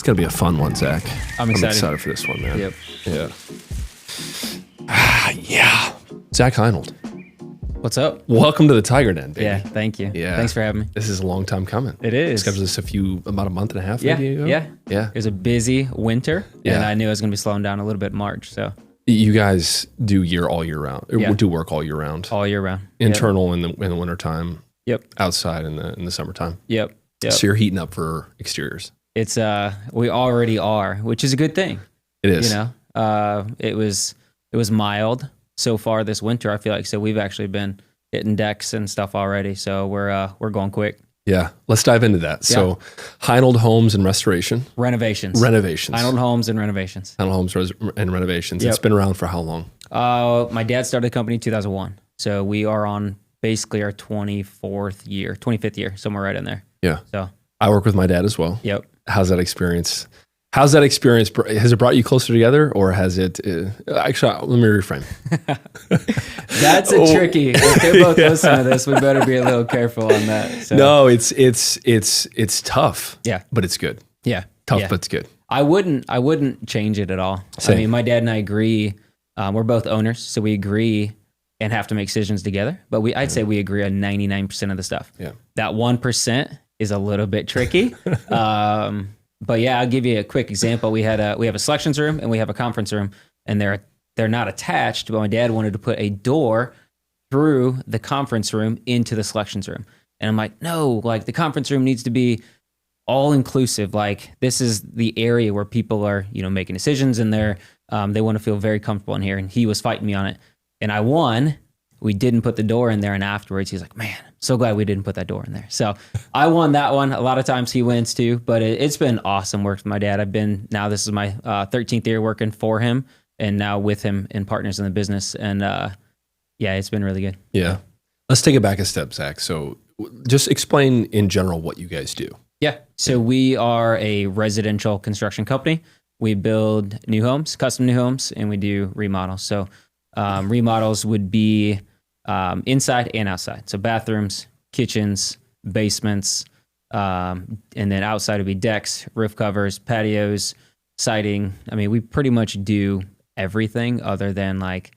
going to be a fun one, Zach. I'm excited. I'm excited for this one, man. Yep. Yeah. Yeah. Zach Heinold. What's up? Welcome to the Tiger Den, baby. Yeah, thank you. Yeah. Thanks for having me. This is a long time coming. It is. Scheduled this about a month and a half Yeah, maybe ago? yeah. Yeah. It was a busy winter, Yeah. and I knew I was going to be slowing down a little bit in March, so You guys do all year round. Or Yeah. do work all year round. all year round. Internal in the wintertime. Yep. Outside in the summertime. Yep. So you're heating up for exteriors. It's we already are, which is a good thing. It is. You know, it was mild so far this winter. I feel like so we've actually been hitting decks and stuff already. So we're going quick. Yeah. Let's dive into that. Yeah. So Heinold Homes and Restoration. Renovations. Heinold Homes and renovations. Homes and Renovations. Yep. It's been around for how long? My dad started the company in 2001. So we are on basically our 25th year, somewhere right in there. Yeah. So I work with my dad as well. yep. How's that experience? Has it brought you closer together, or has it? Actually, let me reframe. That's a tricky. If they're both listening to this, we better be a little careful on that. So. No, it's tough. Yeah. But it's good. Yeah. Tough, Yeah. but it's good. I wouldn't change it at all. Same. I mean, my dad and I agree. We're both owners, so we agree and have to make decisions together. But I'd say we agree on 99% of the stuff. Yeah. That 1% is a little bit tricky. But yeah, I'll give you a quick example. We have a selections room and we have a conference room, and they're not attached. But my dad wanted to put a door through the conference room into the selections room, and I'm like, no, like the conference room needs to be all inclusive. Like this is the area where people are, making decisions, and they want to feel very comfortable in here. And he was fighting me on it, and I won. We didn't put the door in there, and afterwards he's like, man, I'm so glad we didn't put that door in there. So I won that one. A lot of times he wins too, but it's been awesome working with my dad. This is my 13th year working for him, and now with him and partners in the business. And yeah, it's been really good. Yeah. Let's take it back a step, Zach. So just explain in general what you guys do. Yeah. So we are a residential construction company. We build new homes, custom new homes, and we do remodels. So remodels would be inside and outside. So bathrooms, kitchens, basements, and then outside would be decks, roof covers, patios, siding. I mean, we pretty much do everything other than like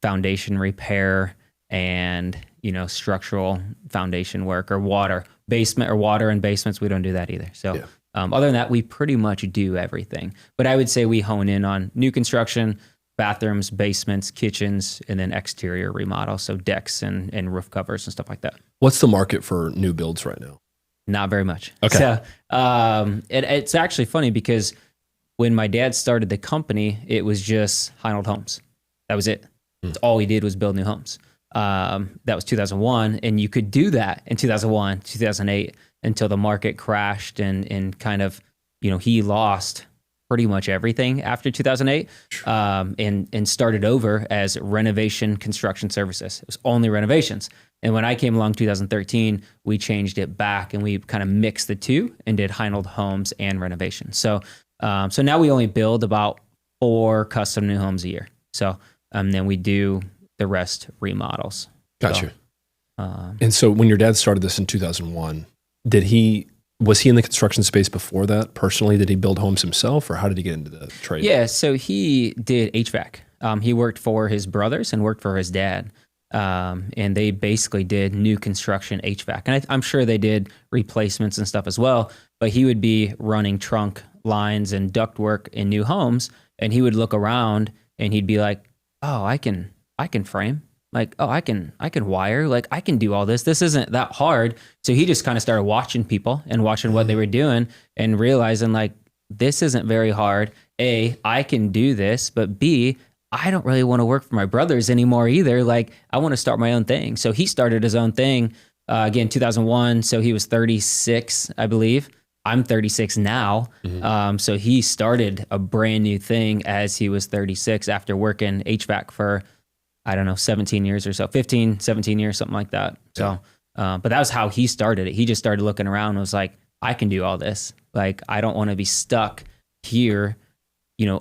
foundation repair and, structural foundation work or water and basements. We don't do that either. So Yeah. Other than that, we pretty much do everything. But I would say we hone in on new construction, bathrooms, basements, kitchens, and then exterior remodel. So decks and roof covers and stuff like that. What's the market for new builds right now? Not very much. Okay. So it's actually funny because when my dad started the company, it was just Heinold Homes. That was it. That's all he did was build new homes. That was 2001. And you could do that in 2001, 2008, until the market crashed and kind of, he lost pretty much everything after 2008, and started over as renovation construction services. It was only renovations. And when I came along 2013, we changed it back and we kind of mixed the two and did Heinold Homes and renovations. So now we only build about 4 custom new homes a year. So then we do the rest remodels. Gotcha. So, And so when your dad started this in 2001, was he in the construction space before that personally? Did he build homes himself, or how did he get into the trade? Yeah, so he did HVAC. He worked for his brothers and worked for his dad. And they basically did new construction HVAC. And I'm sure they did replacements and stuff as well, but he would be running trunk lines and ductwork in new homes, and he would look around and he'd be like, oh, I can frame. Like, oh, I can wire. Like, I can do all this. This isn't that hard. So he just kind of started watching people and watching what they were doing and realizing like, this isn't very hard. A, I can do this, but B, I don't really want to work for my brothers anymore either. Like, I want to start my own thing. So he started his own thing, again, 2001. So he was 36, I believe. I'm 36 now. So he started a brand new thing as he was 36 after working HVAC for, I don't know, 17 years or so, 15, 17 years, something like that. So, but that was how he started it. He just started looking around and was like, I can do all this. Like, I don't want to be stuck here,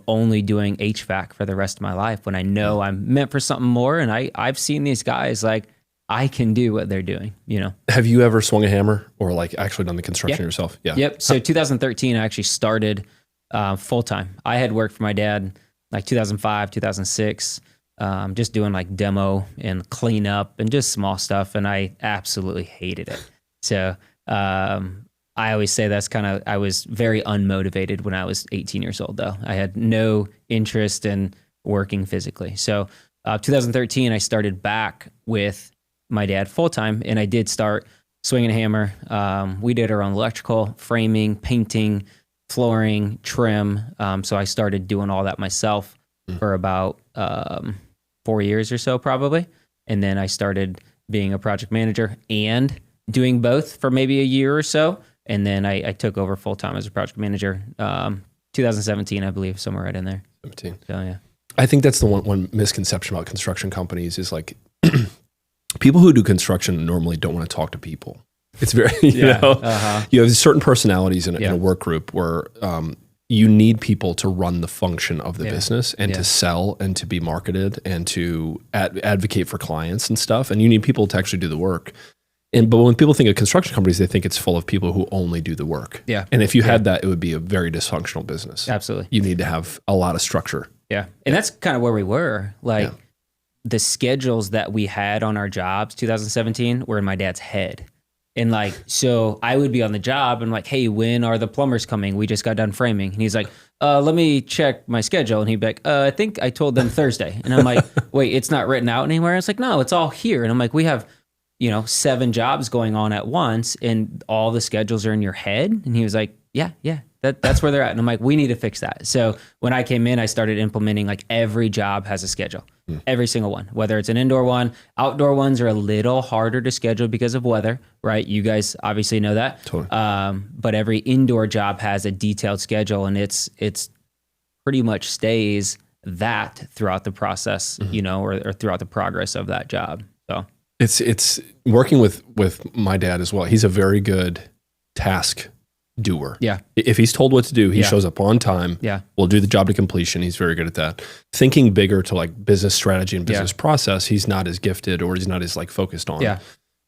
only doing HVAC for the rest of my life when I know I'm meant for something more. And I've seen these guys, like, I can do what they're doing, Have you ever swung a hammer or like actually done the construction yourself? Yeah. Yep. So 2013, I actually started full time. I had worked for my dad like 2005, 2006, just doing like demo and cleanup and just small stuff. And I absolutely hated it. So I always say I was very unmotivated when I was 18 years old, though. I had no interest in working physically. So 2013, I started back with my dad full time, and I did start swinging a hammer. We did our own electrical, framing, painting, flooring, trim. So I started doing all that myself for about 4 years or so, probably. And then I started being a project manager and doing both for maybe a year or so. And then I took over full time as a project manager, 2017, I believe, somewhere right in there. 17. So yeah, I think that's the one misconception about construction companies is like people who do construction normally don't want to talk to people. It's very, you have certain personalities in a work group where you need people to run the function of the business and to sell and to be marketed and to advocate for clients and stuff. And you need people to actually do the work. But when people think of construction companies, they think it's full of people who only do the work. Yeah. And if you had that, it would be a very dysfunctional business. Absolutely. You need to have a lot of structure. Yeah. And that's kind of where we were. Like the schedules that we had on our jobs, 2017, were in my dad's head. And like, so I would be on the job and like, hey, when are the plumbers coming? We just got done framing. And he's like, let me check my schedule. And he'd be like, I think I told them Thursday. And I'm like, wait, it's not written out anywhere? It's like, no, it's all here. And I'm like, we have 7 jobs going on at once and all the schedules are in your head. And he was like, yeah, that's where they're at. And I'm like, we need to fix that. So when I came in, I started implementing like every job has a schedule, every single one, whether it's an indoor one. Outdoor ones are a little harder to schedule because of weather, right? You guys obviously know that. Totally. But every indoor job has a detailed schedule, and it's pretty much stays that throughout the process, or throughout the progress of that job. So it's working with my dad as well. He's a very good task doer. Yeah. If he's told what to do, he shows up on time. Yeah. We'll do the job to completion. He's very good at that. Thinking bigger to like business strategy and business process, he's not as gifted or he's not as like focused on. Yeah.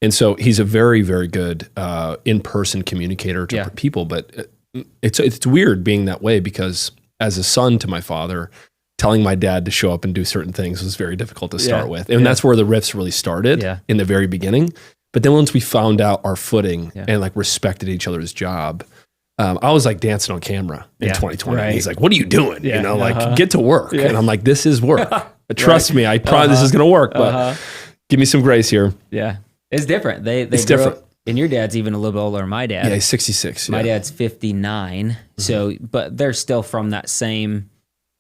And so he's a very, very good in-person communicator to people. But it's weird being that way because as a son to my father, telling my dad to show up and do certain things was very difficult to start with. And that's where the rifts really started in the very beginning. But then once we found out our footing and like respected each other's job, I was like dancing on camera in 2020. Right. He's like, what are you doing? Like get to work. And I'm like, this is work. Trust me, I probably this is going to work, but give me some grace here. Yeah. It's different. It's different. And your dad's even a little bit older than my dad. Yeah, he's 66. My dad's 59. So, but they're still from that same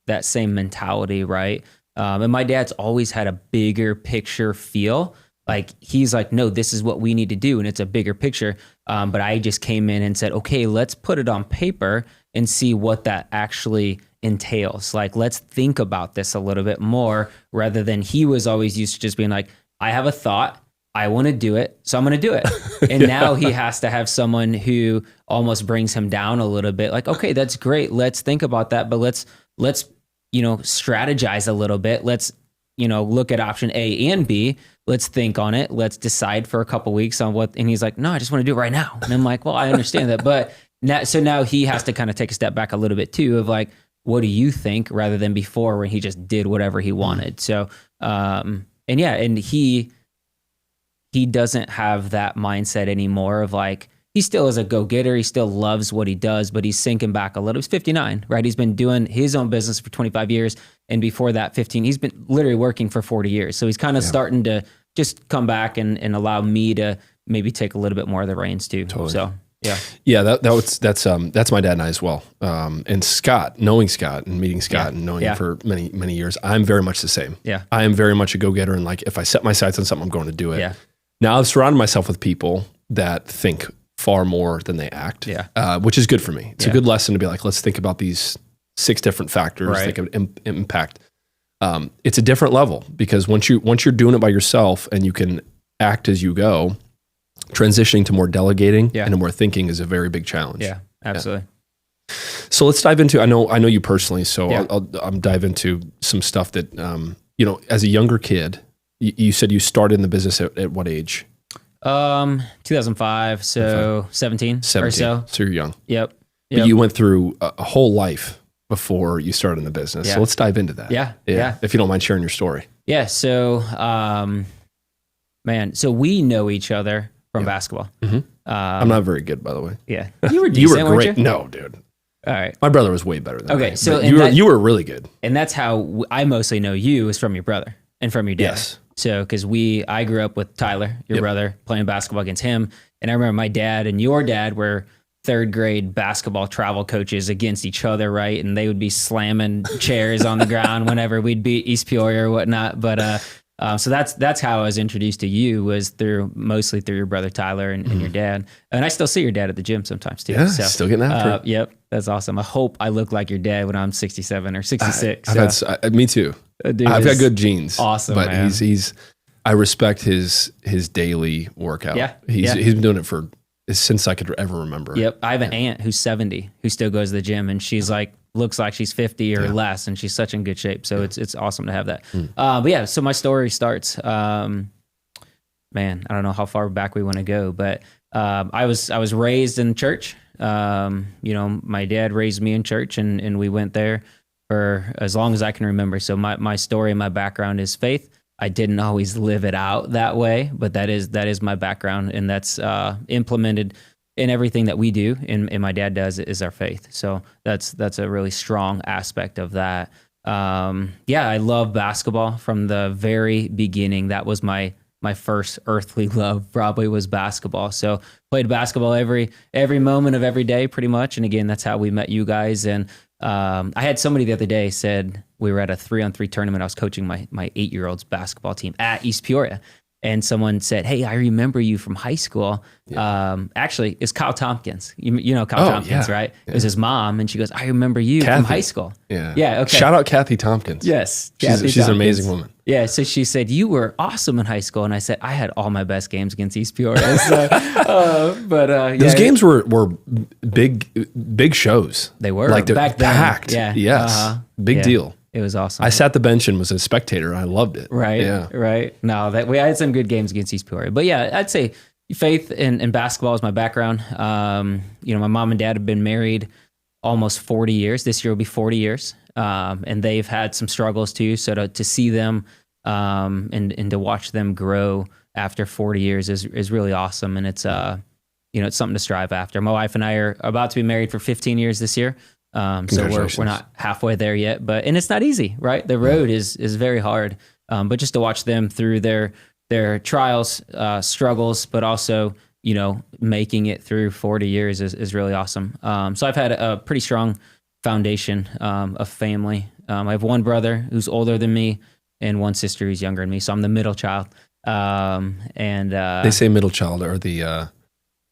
mentality, right? And my dad's always had a bigger picture feel. Like he's like, no, this is what we need to do, and it's a bigger picture. But I just came in and said, okay, let's put it on paper and see what that actually entails. Like, let's think about this a little bit more, rather than he was always used to just being like, I have a thought, I want to do it, so I'm going to do it. And now he has to have someone who almost brings him down a little bit. Like, okay, that's great. Let's think about that, but let's strategize a little bit. Let's look at option A and B. Let's think on it. Let's decide for a couple weeks on what. And he's like, no, I just want to do it right now. And I'm like, well, I understand that, but now he has to kind of take a step back a little bit too, of like, what do you think, rather than before when he just did whatever he wanted. So, and he doesn't have that mindset anymore of like, he still is a go-getter. He still loves what he does, but he's sinking back a little. He's 59, right? He's been doing his own business for 25 years. And before that, 15, he's been literally working for 40 years. So he's kind of starting to just come back and allow me to maybe take a little bit more of the reins too. Totally. So, yeah. Yeah, that's my dad and I as well. And Scott, knowing Scott and meeting Scott and knowing him for many, many years, I'm very much the same. Yeah. I am very much a go-getter. And like, if I set my sights on something, I'm going to do it. Yeah. Now I've surrounded myself with people that think far more than they act, which is good for me. It's a good lesson to be like, let's think about these 6 different factors that could impact. It's a different level because once you're doing it by yourself and you can act as you go, transitioning to more delegating and to more thinking is a very big challenge. Yeah, absolutely. Yeah. So let's dive into, I know you personally, so I'll dive into some stuff that, as a younger kid, you said you started in the business at what age? 2005, so 17 or so. So you're young. Yep. But you went through a whole life before you started in the business. So let's dive into that. Yeah. If you don't mind sharing your story. Yeah. So, so we know each other from basketball. Mm-hmm. I'm not very good, by the way. Yeah. You were decent, you were great. Weren't you? No, dude. All right. My brother was way better than me. Okay. So you were really good. And that's how I mostly know you, is from your brother and from your dad. Yes. So, because I grew up with Tyler, your brother, playing basketball against him. And I remember my dad and your dad were third grade basketball travel coaches against each other, right? And they would be slamming chairs on the ground whenever we'd beat East Peoria or whatnot. But so that's how I was introduced to you, was mostly through your brother Tyler and your dad. And I still see your dad at the gym sometimes too. Yeah, still getting after it. Yep, that's awesome. I hope I look like your dad when I'm 67 or 66. Me too. I've got good genes. Awesome, but man. I respect his daily workout. Yeah, he's been doing it since I could ever remember. Yep, I have an aunt who's 70 who still goes to the gym, and she's looks like she's 50 or less, and she's such in good shape. So it's awesome to have that. But yeah, so my story starts. Man, I don't know how far back we want to go, but I was raised in church. My dad raised me in church, and we went there for as long as I can remember. So my story, my background is faith. I didn't always live it out that way, but that is my background, and that's implemented in everything that we do, and my dad does, is our faith. So that's a really strong aspect of that. I love basketball from the very beginning. That was my first earthly love, probably, was basketball. So played basketball every moment of every day, pretty much. And again, that's how we met you guys. And I had somebody the other day said, we were at a 3-on-3 tournament. I was coaching my 8-year-old's basketball team at East Peoria. And someone said, "Hey, I remember you from high school." Yeah. Actually, it's Kyle Tompkins. You know Kyle Tompkins, right? Yeah. It was his mom, and she goes, "I remember you from high school." Yeah. Yeah. Okay. Shout out Kathy Tompkins. Yes. She's an amazing woman. Yeah. So she said, "You were awesome in high school," and I said, "I had all my best games against East Peoria." So, those games were big shows. They were back then. Packed. Yeah. Yes. Big deal. It was awesome. I sat the bench and was a spectator. I loved it. Right. Yeah. Right. No, I had some good games against East Peoria. But yeah, I'd say faith and basketball is my background. My mom and dad have been married almost 40 years. This year will be 40 years. And they've had some struggles too. So to see them and to watch them grow after 40 years is really awesome. And it's it's something to strive after. My wife and I are about to be married for 15 years this year. So we're not halfway there yet, and it's not easy, right? The road is very hard. But just to watch them through their trials, struggles, but also, making it through 40 years is really awesome. So I've had a pretty strong foundation of family. I have one brother who's older than me and one sister who's younger than me. So I'm the middle child. They say middle child are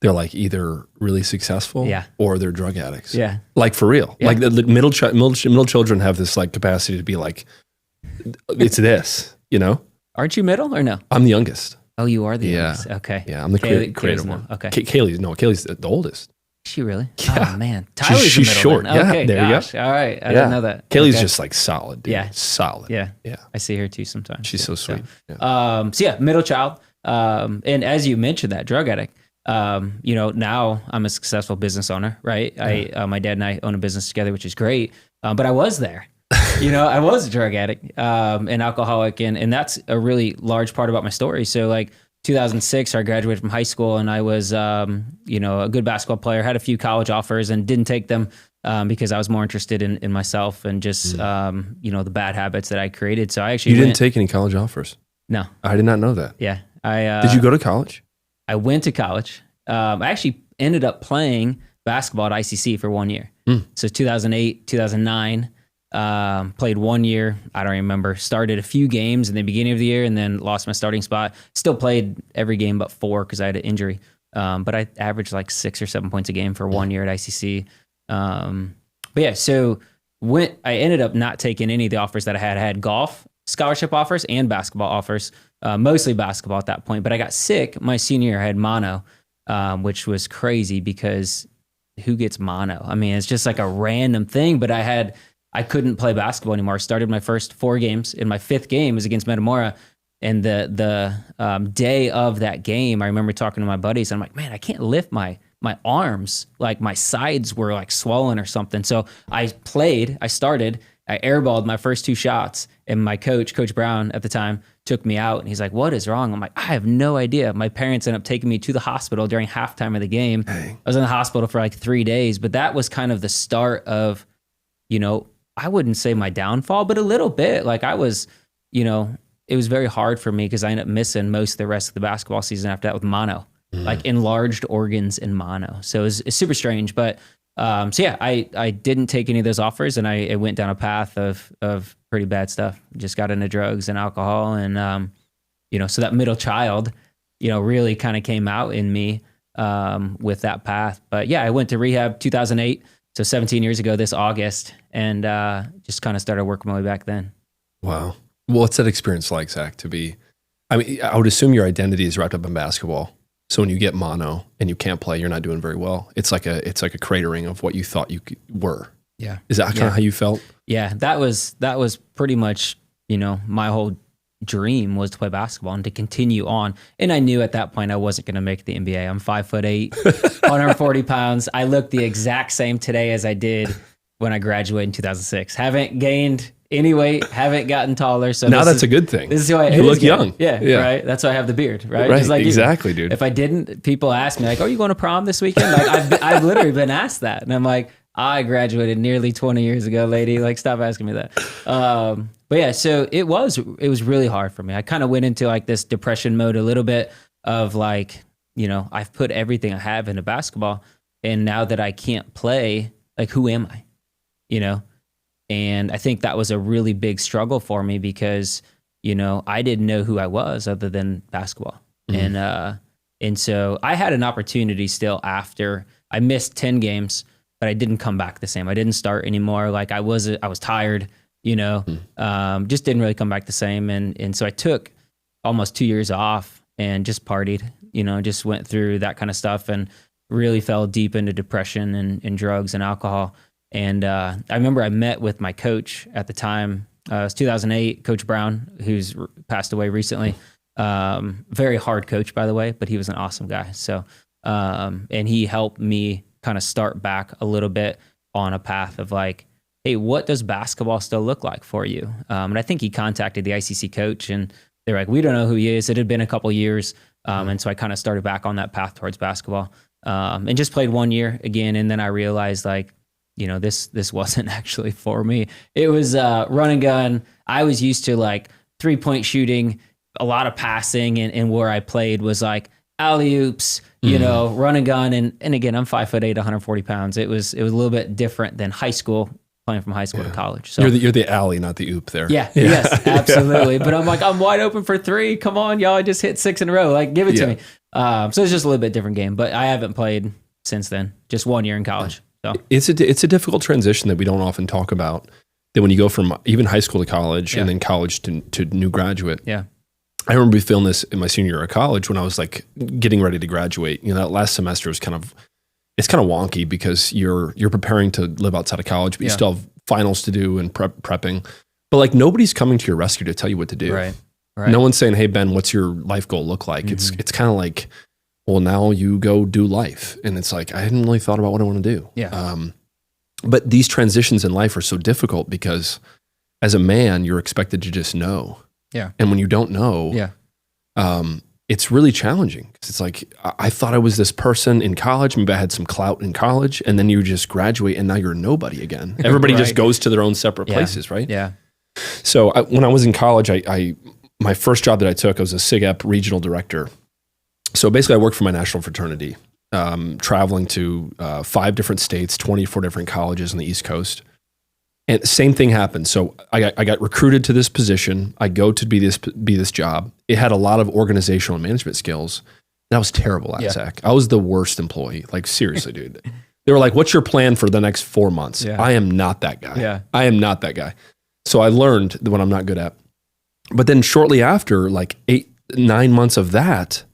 they're like either really successful or they're drug addicts. Yeah. Like for real. Yeah. Like the middle children have this like capacity to be like, it's this, Aren't you middle or no? I'm the youngest. Oh, you are the youngest. Okay. Yeah. I'm the creative one. Okay. Kaylee's the oldest. Is she really? Yeah. Oh man. Tyler's she's the middle short. Then. Okay, there you go. All right. I didn't know that. Kaylee's just like solid, dude. Yeah. Solid. Yeah. Yeah. I see her too sometimes. She's so sweet. So middle child. And as you mentioned, that drug addict. Now I'm a successful business owner, right? Yeah. My dad and I own a business together, which is great. But I was there, I was a drug addict, and alcoholic. And that's a really large part about my story. So like 2006, I graduated from high school and I was, a good basketball player, had a few college offers and didn't take them, because I was more interested in myself and just, the bad habits that I created. So I actually didn't take any college offers? No. I did not know that. Yeah. Did you go to college? I went to college. I actually ended up playing basketball at ICC for 1 year. So 2008, 2009, played 1 year. I don't remember. Started a few games in the beginning of the year and then lost my starting spot. Still played every game but 4 because I had an injury. But I averaged like 6 or 7 points a game for 1 year at ICC. So I ended up not taking any of the offers that I had. I had golf scholarship offers and basketball offers, mostly basketball at that point. But I got sick my senior year. I had mono, which was crazy because who gets mono? I mean, it's just like a random thing, but I couldn't play basketball anymore. I started my first 4 games, and my 5th game was against Metamora. And the day of that game, I remember talking to my buddies. And I'm like, man, I can't lift my my arms, like my sides were like swollen or something. So I airballed my first 2 shots, and my Coach Brown at the time, took me out, and he's like, "What is wrong?" I'm like, "I have no idea." My parents ended up taking me to the hospital during halftime of the game. Dang. I was in the hospital for like 3 days, but that was kind of the start of, I wouldn't say my downfall, but a little bit. Like I was, it was very hard for me because I ended up missing most of the rest of the basketball season after that with mono, like enlarged organs in mono. So it's super strange, but I didn't take any of those offers, and I went down a path of pretty bad stuff. Just got into drugs and alcohol, and so that middle child, really kind of came out in me with that path. But yeah, I went to rehab 2008, so 17 years ago this August, and just kind of started working my way back then. Wow. What's that experience like, Zach? I would assume your identity is wrapped up in basketball. So when you get mono and you can't play, you're not doing very well. It's like a cratering of what you thought you were. Yeah. Is that kind of how you felt? Yeah, that was pretty much, my whole dream was to play basketball and to continue on. And I knew at that point I wasn't going to make the NBA. I'm 5'8", 140 pounds. I look the exact same today as I did when I graduated in 2006. Haven't gained any weight, haven't gotten taller. So now that's a good thing. This is why you look young. Yeah, right. That's why I have the beard, right? Right, like exactly, dude. If I didn't, people ask me like, "Are you going to prom this weekend?" Like I've literally been asked that, and I'm like, I graduated nearly 20 years ago, lady. Like, stop asking me that. But yeah, so it was really hard for me. I kind of went into like this depression mode a little bit of like, I've put everything I have into basketball, and now that I can't play, like, who am I? And I think that was a really big struggle for me because, I didn't know who I was other than basketball. Mm-hmm. And so I had an opportunity still after I missed 10 games, but I didn't come back the same. I didn't start anymore. Like I was tired, just didn't really come back the same. And so I took almost 2 years off and just partied, just went through that kind of stuff and really fell deep into depression and drugs and alcohol. And I remember I met with my coach at the time. It was 2008, Coach Brown, who's passed away recently. Very hard coach, by the way, but he was an awesome guy. So, and he helped me kind of start back a little bit on a path of like, hey, what does basketball still look like for you? And I think he contacted the ICC coach, and they're like, we don't know who he is. It had been a couple years. And so I kind of started back on that path towards basketball, and just played 1 year again. And then I realized like, this wasn't actually for me. It was run and gun. I was used to like 3-point shooting, a lot of passing, and where I played was like alley-oops, run and gun. And again, I'm 5'8", 140 pounds. It was a little bit different than high school, playing from high school to college. So you're the alley, not the oop there. Yeah. Yes, absolutely. But I'm like, I'm wide open for 3. Come on, y'all. I just hit 6 in a row. Like, give it to me. So it's just a little bit different game, but I haven't played since then. Just 1 year in college. So it's a difficult transition that we don't often talk about. That when you go from even high school to college and then college to new graduate. Yeah. I remember feeling this in my senior year of college when I was like getting ready to graduate. That last semester was kind of wonky because you're preparing to live outside of college, but you still have finals to do and prepping. But like nobody's coming to your rescue to tell you what to do. Right. No one's saying, "Hey Ben, what's your life goal look like?" Mm-hmm. It's kind of like, well, now you go do life. And it's like, I hadn't really thought about what I want to do. Yeah. But these transitions in life are so difficult because as a man, you're expected to just know. Yeah. And when you don't know, it's really challenging. Because it's like, I thought I was this person in college. Maybe I had some clout in college. And then you just graduate and now you're nobody again. Everybody just goes to their own separate places, right? Yeah. So when I was in college, my first job that I took, I was a SIGEP regional director. So basically I worked for my national fraternity, traveling to 5 different states, 24 different colleges on the East Coast. And same thing happened. So I got recruited to this position. I go to be this job. It had a lot of organizational and management skills. And I was terrible at it, Zach. I was the worst employee. Like seriously, dude. They were like, "What's your plan for the next 4 months?" Yeah. I am not that guy. Yeah. I am not that guy. So I learned what I'm not good at. But then shortly after, like 8-9 months of that,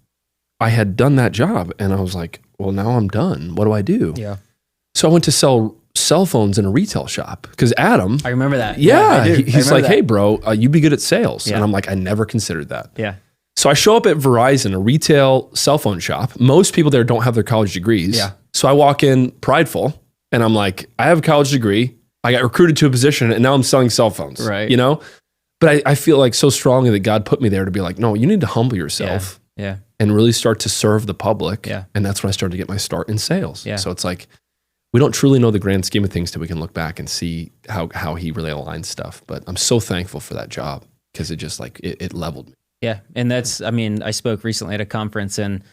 I had done that job and I was like, well, now I'm done. What do I do? Yeah. So I went to sell cell phones in a retail shop because Adam. I remember that. Yeah. He's like, "Hey, bro, you'd be good at sales." Yeah. And I'm like, I never considered that. Yeah. So I show up at Verizon, a retail cell phone shop. Most people there don't have their college degrees. Yeah. So I walk in prideful and I'm like, I have a college degree. I got recruited to a position and now I'm selling cell phones, right? You know? But I feel like so strongly that God put me there to be like, no, you need to humble yourself and really start to serve the public. Yeah. And that's when I started to get my start in sales. Yeah. So it's like, we don't truly know the grand scheme of things till we can look back and see how he really aligns stuff. But I'm so thankful for that job because it just like, it leveled me. Yeah. And that's, I mean, I spoke recently at a conference and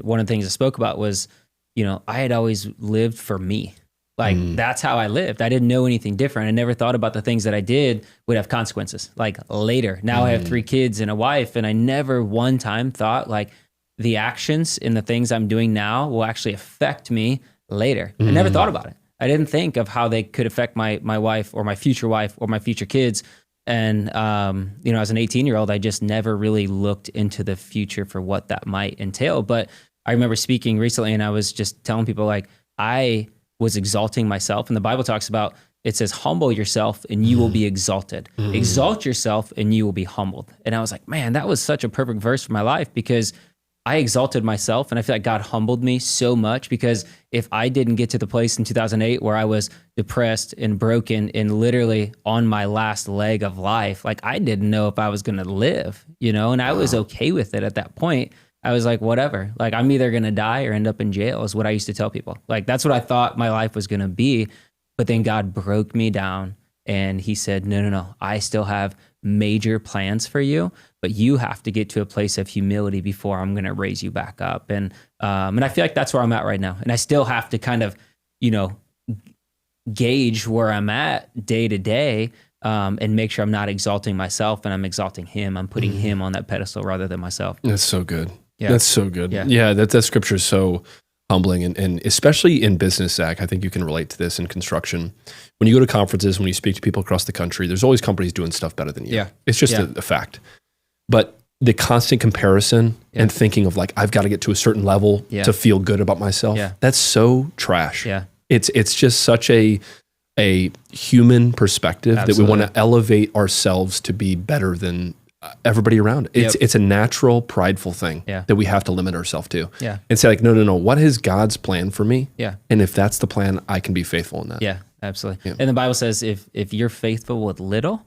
one of the things I spoke about was, you know, I had always lived for me. Like that's how I lived. I didn't know anything different. I never thought about the things that I did would have consequences like later. Now I have 3 kids and a wife, and I never one time thought like the actions and the things I'm doing now will actually affect me later. I never thought about it. I didn't think of how they could affect my wife or my future kids. And, you know, as an 18-year-old, I just never really looked into the future for what that might entail. But I remember speaking recently and I was just telling people like, I was exalting myself. And the Bible talks about, it says, humble yourself and you will be exalted. Exalt yourself and you will be humbled. And I was like, man, that was such a perfect verse for my life because I exalted myself and I feel like God humbled me so much because if I didn't get to the place in 2008 where I was depressed and broken and literally on my last leg of life, like I didn't know if I was going to live, you know, and I was okay with it at that point. I was like, whatever, like I'm either going to die or end up in jail is what I used to tell people. Like, that's what I thought my life was going to be. But then God broke me down and he said, no, I still have major plans for you, but you have to get to a place of humility before I'm going to raise you back up. And I feel like that's where I'm at right now. And I still have to kind of, you know, gauge where I'm at day to day and make sure I'm not exalting myself and I'm exalting him. I'm putting him on that pedestal rather than myself. That's so good. Yeah. That's so good. Yeah, that scripture is so humbling. And especially in business, Zach, I think you can relate to this in construction. When you go to conferences, when you speak to people across the country, there's always companies doing stuff better than you. Yeah. It's just a fact. But the constant comparison and thinking of like, I've got to get to a certain level to feel good about myself, that's so trash. Yeah. It's just such a human perspective that we want to elevate ourselves to be better than everybody around. It's a natural, prideful thing that we have to limit ourselves to. Yeah. And say like, no. What is God's plan for me? Yeah. And if that's the plan, I can be faithful in that. Yeah, absolutely. Yeah. And the Bible says if you're faithful with little,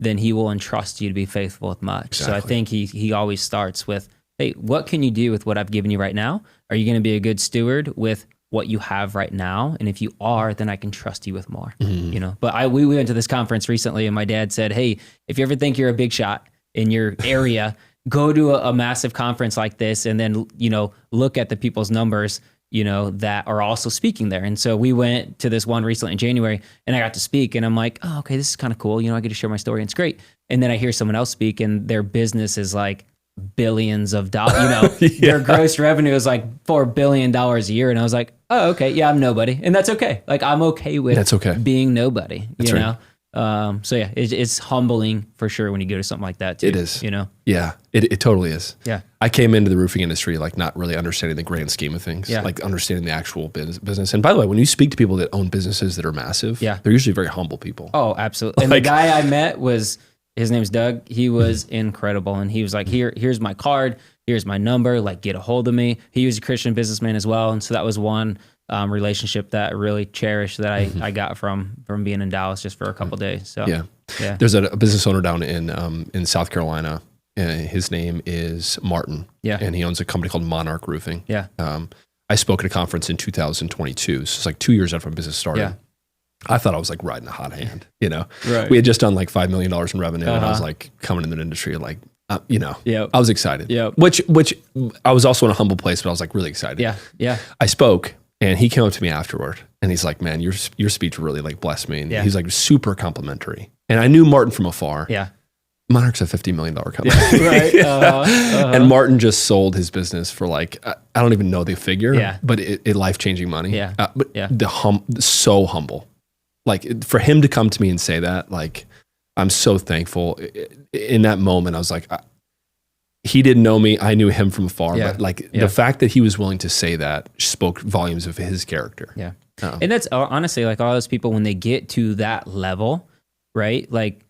then he will entrust you to be faithful with much. Exactly. So I think he always starts with, hey, what can you do with what I've given you right now? Are you going to be a good steward with what you have right now? And if you are, then I can trust you with more. You know. But we went to this conference recently and my dad said, hey, if you ever think you're a big shot in your area, go to a massive conference like this and then, you know, look at the people's numbers, you know, that are also speaking there. And so we went to this one recently in January and I got to speak and I'm like, oh, okay, this is kind of cool. You know, I get to share my story and it's great. And then I hear someone else speak and their business is like billions of dollars, you know, their gross revenue is like $4 billion a year. And I was like, oh, okay, yeah, I'm nobody. And that's okay. Like I'm okay with being nobody, you know? So yeah, it's humbling for sure when you go to something like that too. It is, you know? Yeah, it totally is. Yeah. I came into the roofing industry like not really understanding the grand scheme of things, like understanding the actual business. And by the way, when you speak to people that own businesses that are massive, they're usually very humble people. Oh, absolutely. And like, the guy I met his name's Doug. He was incredible. And he was like, here's my card. Here's my number. Like, get a hold of me. He was a Christian businessman as well. And so that was one relationship that I really cherished that I got from being in Dallas just for a couple of days. So yeah. There's a business owner down in South Carolina. His name is Martin. Yeah. And he owns a company called Monarch Roofing. Yeah. I spoke at a conference in 2022. So it's like 2 years after my business started. Yeah. I thought I was like riding a hot hand, you know. Right. We had just done like $5 million in revenue, and I was like coming in the industry, like, you know, I was excited. Yeah. Which I was also in a humble place, but I was like really excited. Yeah. Yeah. I spoke, and he came up to me afterward, and he's like, "Man, your speech really like blessed me." And he's like super complimentary, and I knew Martin from afar. Yeah. Monarch's a $50 million company. Yeah, right. And Martin just sold his business for like, I don't even know the figure, but it life-changing money. Yeah. So humble. Like for him to come to me and say that, like, I'm so thankful. In that moment, I was like, he didn't know me. I knew him from afar, but like the fact that he was willing to say that spoke volumes of his character. Yeah. And that's honestly like all those people, when they get to that level, right? Like,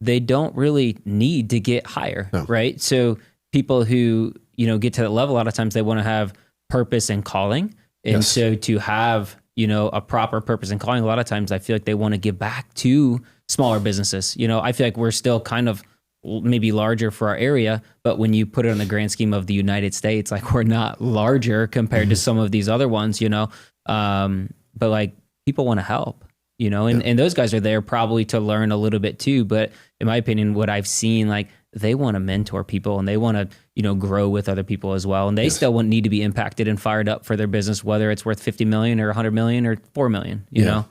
they don't really need to get higher, right? So people who, get to that level, a lot of times they want to have purpose and calling. And so to have, a proper purpose and calling, a lot of times I feel like they want to give back to smaller businesses. I feel like we're still kind of maybe larger for our area, but when you put it on the grand scheme of the United States, like we're not larger compared to some of these other ones, but like people want to help, and those guys are there probably to learn a little bit too. But in my opinion, what I've seen, like they want to mentor people and they want to, grow with other people as well. And they still won't need to be impacted and fired up for their business, whether it's worth 50 million or 100 million or 4 million, you know?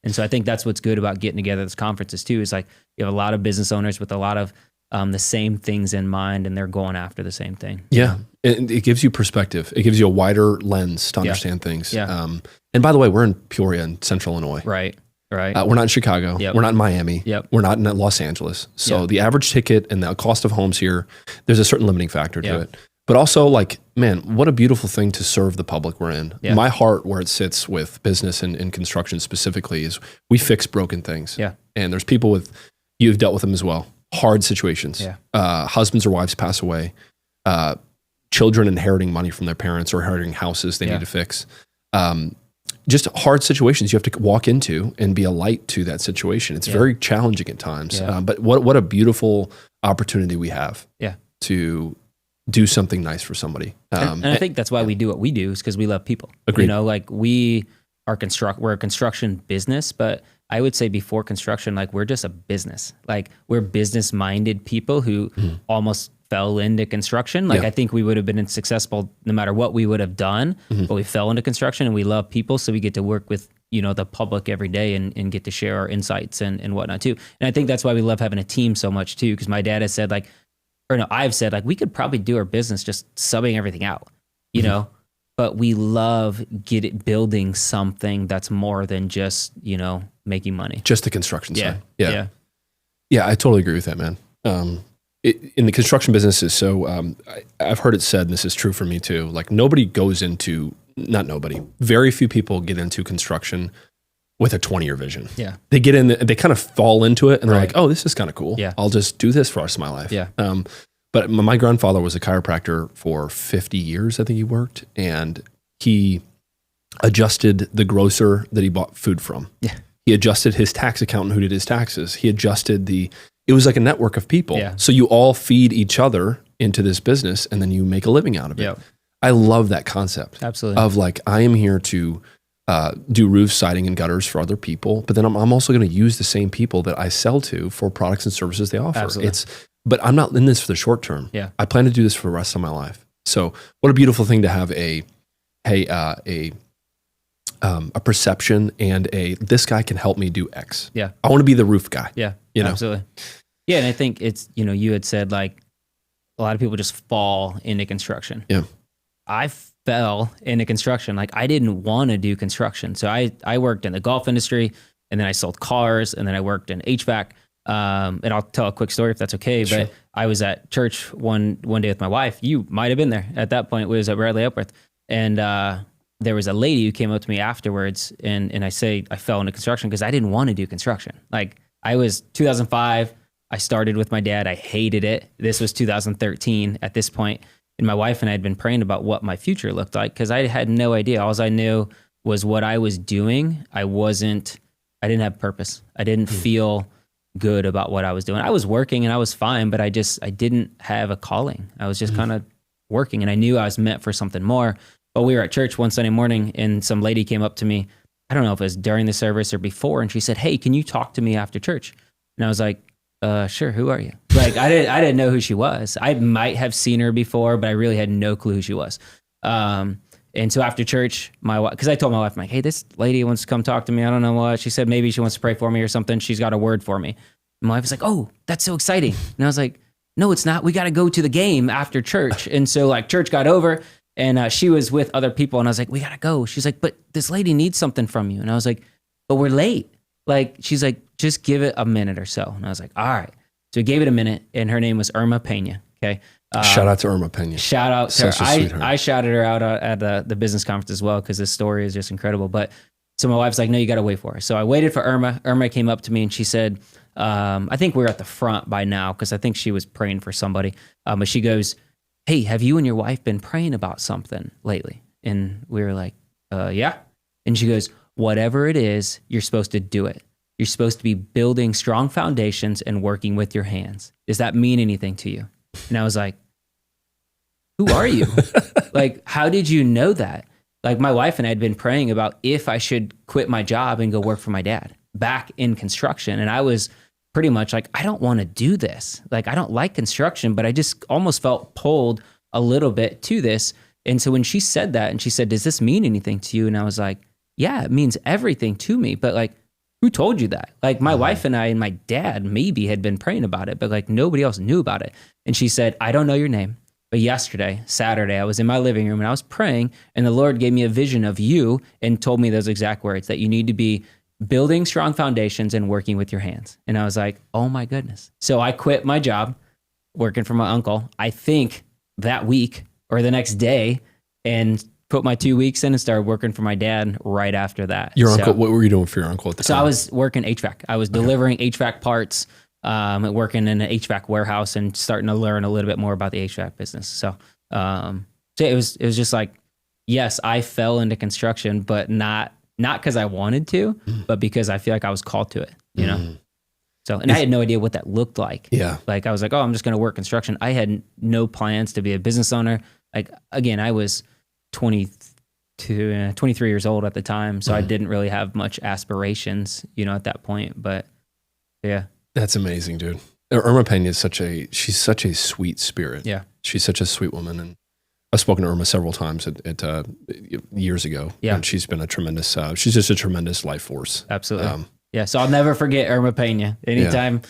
And so I think that's what's good about getting together at this conferences too, is like you have a lot of business owners with a lot of the same things in mind, and they're going after the same thing. Yeah. It gives you perspective. It gives you a wider lens to understand things. Yeah. And by the way, we're in Peoria in central Illinois. Right. We're not in Chicago. Yep. We're not in Miami. Yep. We're not in Los Angeles. So the average ticket and the cost of homes here, there's a certain limiting factor to it. But also, like, man, what a beautiful thing to serve the public we're in. Yeah. My heart, where it sits with business and construction specifically, is we fix broken things. Yeah. And there's people you've dealt with them as well, hard situations. Yeah. Husbands or wives pass away. Children inheriting money from their parents or inheriting houses they need to fix. Just hard situations you have to walk into and be a light to that situation. It's very challenging at times. But what a beautiful opportunity we have to do something nice for somebody. And I think that's why we do what we do, is because we love people. Agreed. Like we're a construction business, but I would say before construction, like we're just a business. Like we're business minded people who almost fell into construction. Like I think we would have been successful no matter what we would have done, but we fell into construction and we love people. So we get to work with, the public every day and get to share our insights and whatnot too. And I think that's why we love having a team so much too. Cause my dad has said I've said we could probably do our business just subbing everything out, but we love building something that's more than just, making money. Just the construction side. Yeah. Yeah, I totally agree with that, man. In the construction business is so, I've heard it said, and this is true for me too, like very few people get into construction with a 20-year vision. Yeah. They get in, they kind of fall into it and they're like, oh, this is kind of cool. Yeah. I'll just do this for the rest of my life. Yeah. But my grandfather was a chiropractor for 50 years, I think he worked, and he adjusted the grocer that he bought food from. Yeah. He adjusted his tax accountant who did his taxes. He adjusted it was like a network of people. Yeah. So you all feed each other into this business and then you make a living out of it. Yep. I love that concept. Absolutely. Of like, I am here to do roof siding and gutters for other people, but then I'm also going to use the same people that I sell to for products and services they offer. Absolutely. But I'm not in this for the short term. Yeah. I plan to do this for the rest of my life. So what a beautiful thing to have a perception and this guy can help me do X. Yeah. I want to be the roof guy. Yeah. You know? Absolutely. Yeah. And I think it's, you had said like a lot of people just fall into construction. Yeah. I fell into construction. Like I didn't want to do construction. So I worked in the golf industry, and then I sold cars, and then I worked in HVAC. And I'll tell a quick story if that's okay. Sure. But I was at church one day with my wife. You might have been there at that point. It was at Bradley Upworth. And there was a lady who came up to me afterwards, and I say I fell into construction because I didn't want to do construction. Like I was 2005. I started with my dad. I hated it. This was 2013 at this point. And my wife and I had been praying about what my future looked like because I had no idea. All I knew was what I was doing. I didn't have purpose. I didn't feel good about what I was doing. I was working and I was fine, but I didn't have a calling. I was just kind of working, and I knew I was meant for something more. But we were at church one Sunday morning, and some lady came up to me. I don't know if it was during the service or before, and she said, "Hey, can you talk to me after church?" And I was like, "Sure. Who are you?" Like I didn't know who she was. I might have seen her before, but I really had no clue who she was. And so after church, my wife, because I told my wife, I'm like, "Hey, this lady wants to come talk to me. I don't know what." She said maybe she wants to pray for me or something. She's got a word for me. And my wife was like, "Oh, that's so exciting." And I was like, "No, it's not. We got to go to the game after church." And so like church got over, and she was with other people, and I was like, "We got to go." She's like, "But this lady needs something from you." And I was like, "But we're late." Like, she's like, "Just give it a minute or so." And I was like, "All right." So we gave it a minute, and her name was Irma Pena. Okay. Shout out to Irma Pena. Shout out to her. Such a sweetheart. I shouted her out at the business conference as well, because this story is just incredible. But so my wife's like, "No, you got to wait for her." So I waited for Irma. Irma came up to me and she said, I think we were at the front by now, because I think she was praying for somebody. But she goes, hey, have you and your wife been praying about something lately? And we were like, yeah. And she goes, whatever it is, you're supposed to do it. You're supposed to be building strong foundations and working with your hands. Does that mean anything to you? And I was like, who are you? Like, how did you know that? Like, my wife and I had been praying about if I should quit my job and go work for my dad back in construction. And I was pretty much like, I don't want to do this. Like, I don't like construction, but I just almost felt pulled a little bit to this. And so when she said that, and she said, does this mean anything to you? And I was like, yeah, it means everything to me. But like, who told you that? Like, my wife and I and my dad maybe had been praying about it, but like nobody else knew about it. And she said, I don't know your name, but yesterday, Saturday, I was in my living room and I was praying, and the Lord gave me a vision of you and told me those exact words, that you need to be building strong foundations and working with your hands. And I was like, oh my goodness. So I quit my job working for my uncle, I think that week or the next day, and put my 2 weeks in and started working for my dad right after that. Your uncle, what were you doing for your uncle at the time? So I was working HVAC. I was delivering HVAC parts, working in an HVAC warehouse and starting to learn a little bit more about the HVAC business. So it was just like, yes, I fell into construction, but not because I wanted to, but because I feel like I was called to it, you know? So, and I had no idea what that looked like. Yeah. Like, I was like, oh, I'm just going to work construction. I had no plans to be a business owner. Like, again, I was 23 years old at the time. So I didn't really have much aspirations, you know, at that point, but yeah. That's amazing, dude. Irma Pena is she's such a sweet spirit. Yeah. She's such a sweet woman. And I've spoken to Irma several times at years ago. Yeah. And she's been she's just a tremendous life force. Absolutely. Yeah. So I'll never forget Irma Pena. Anytime,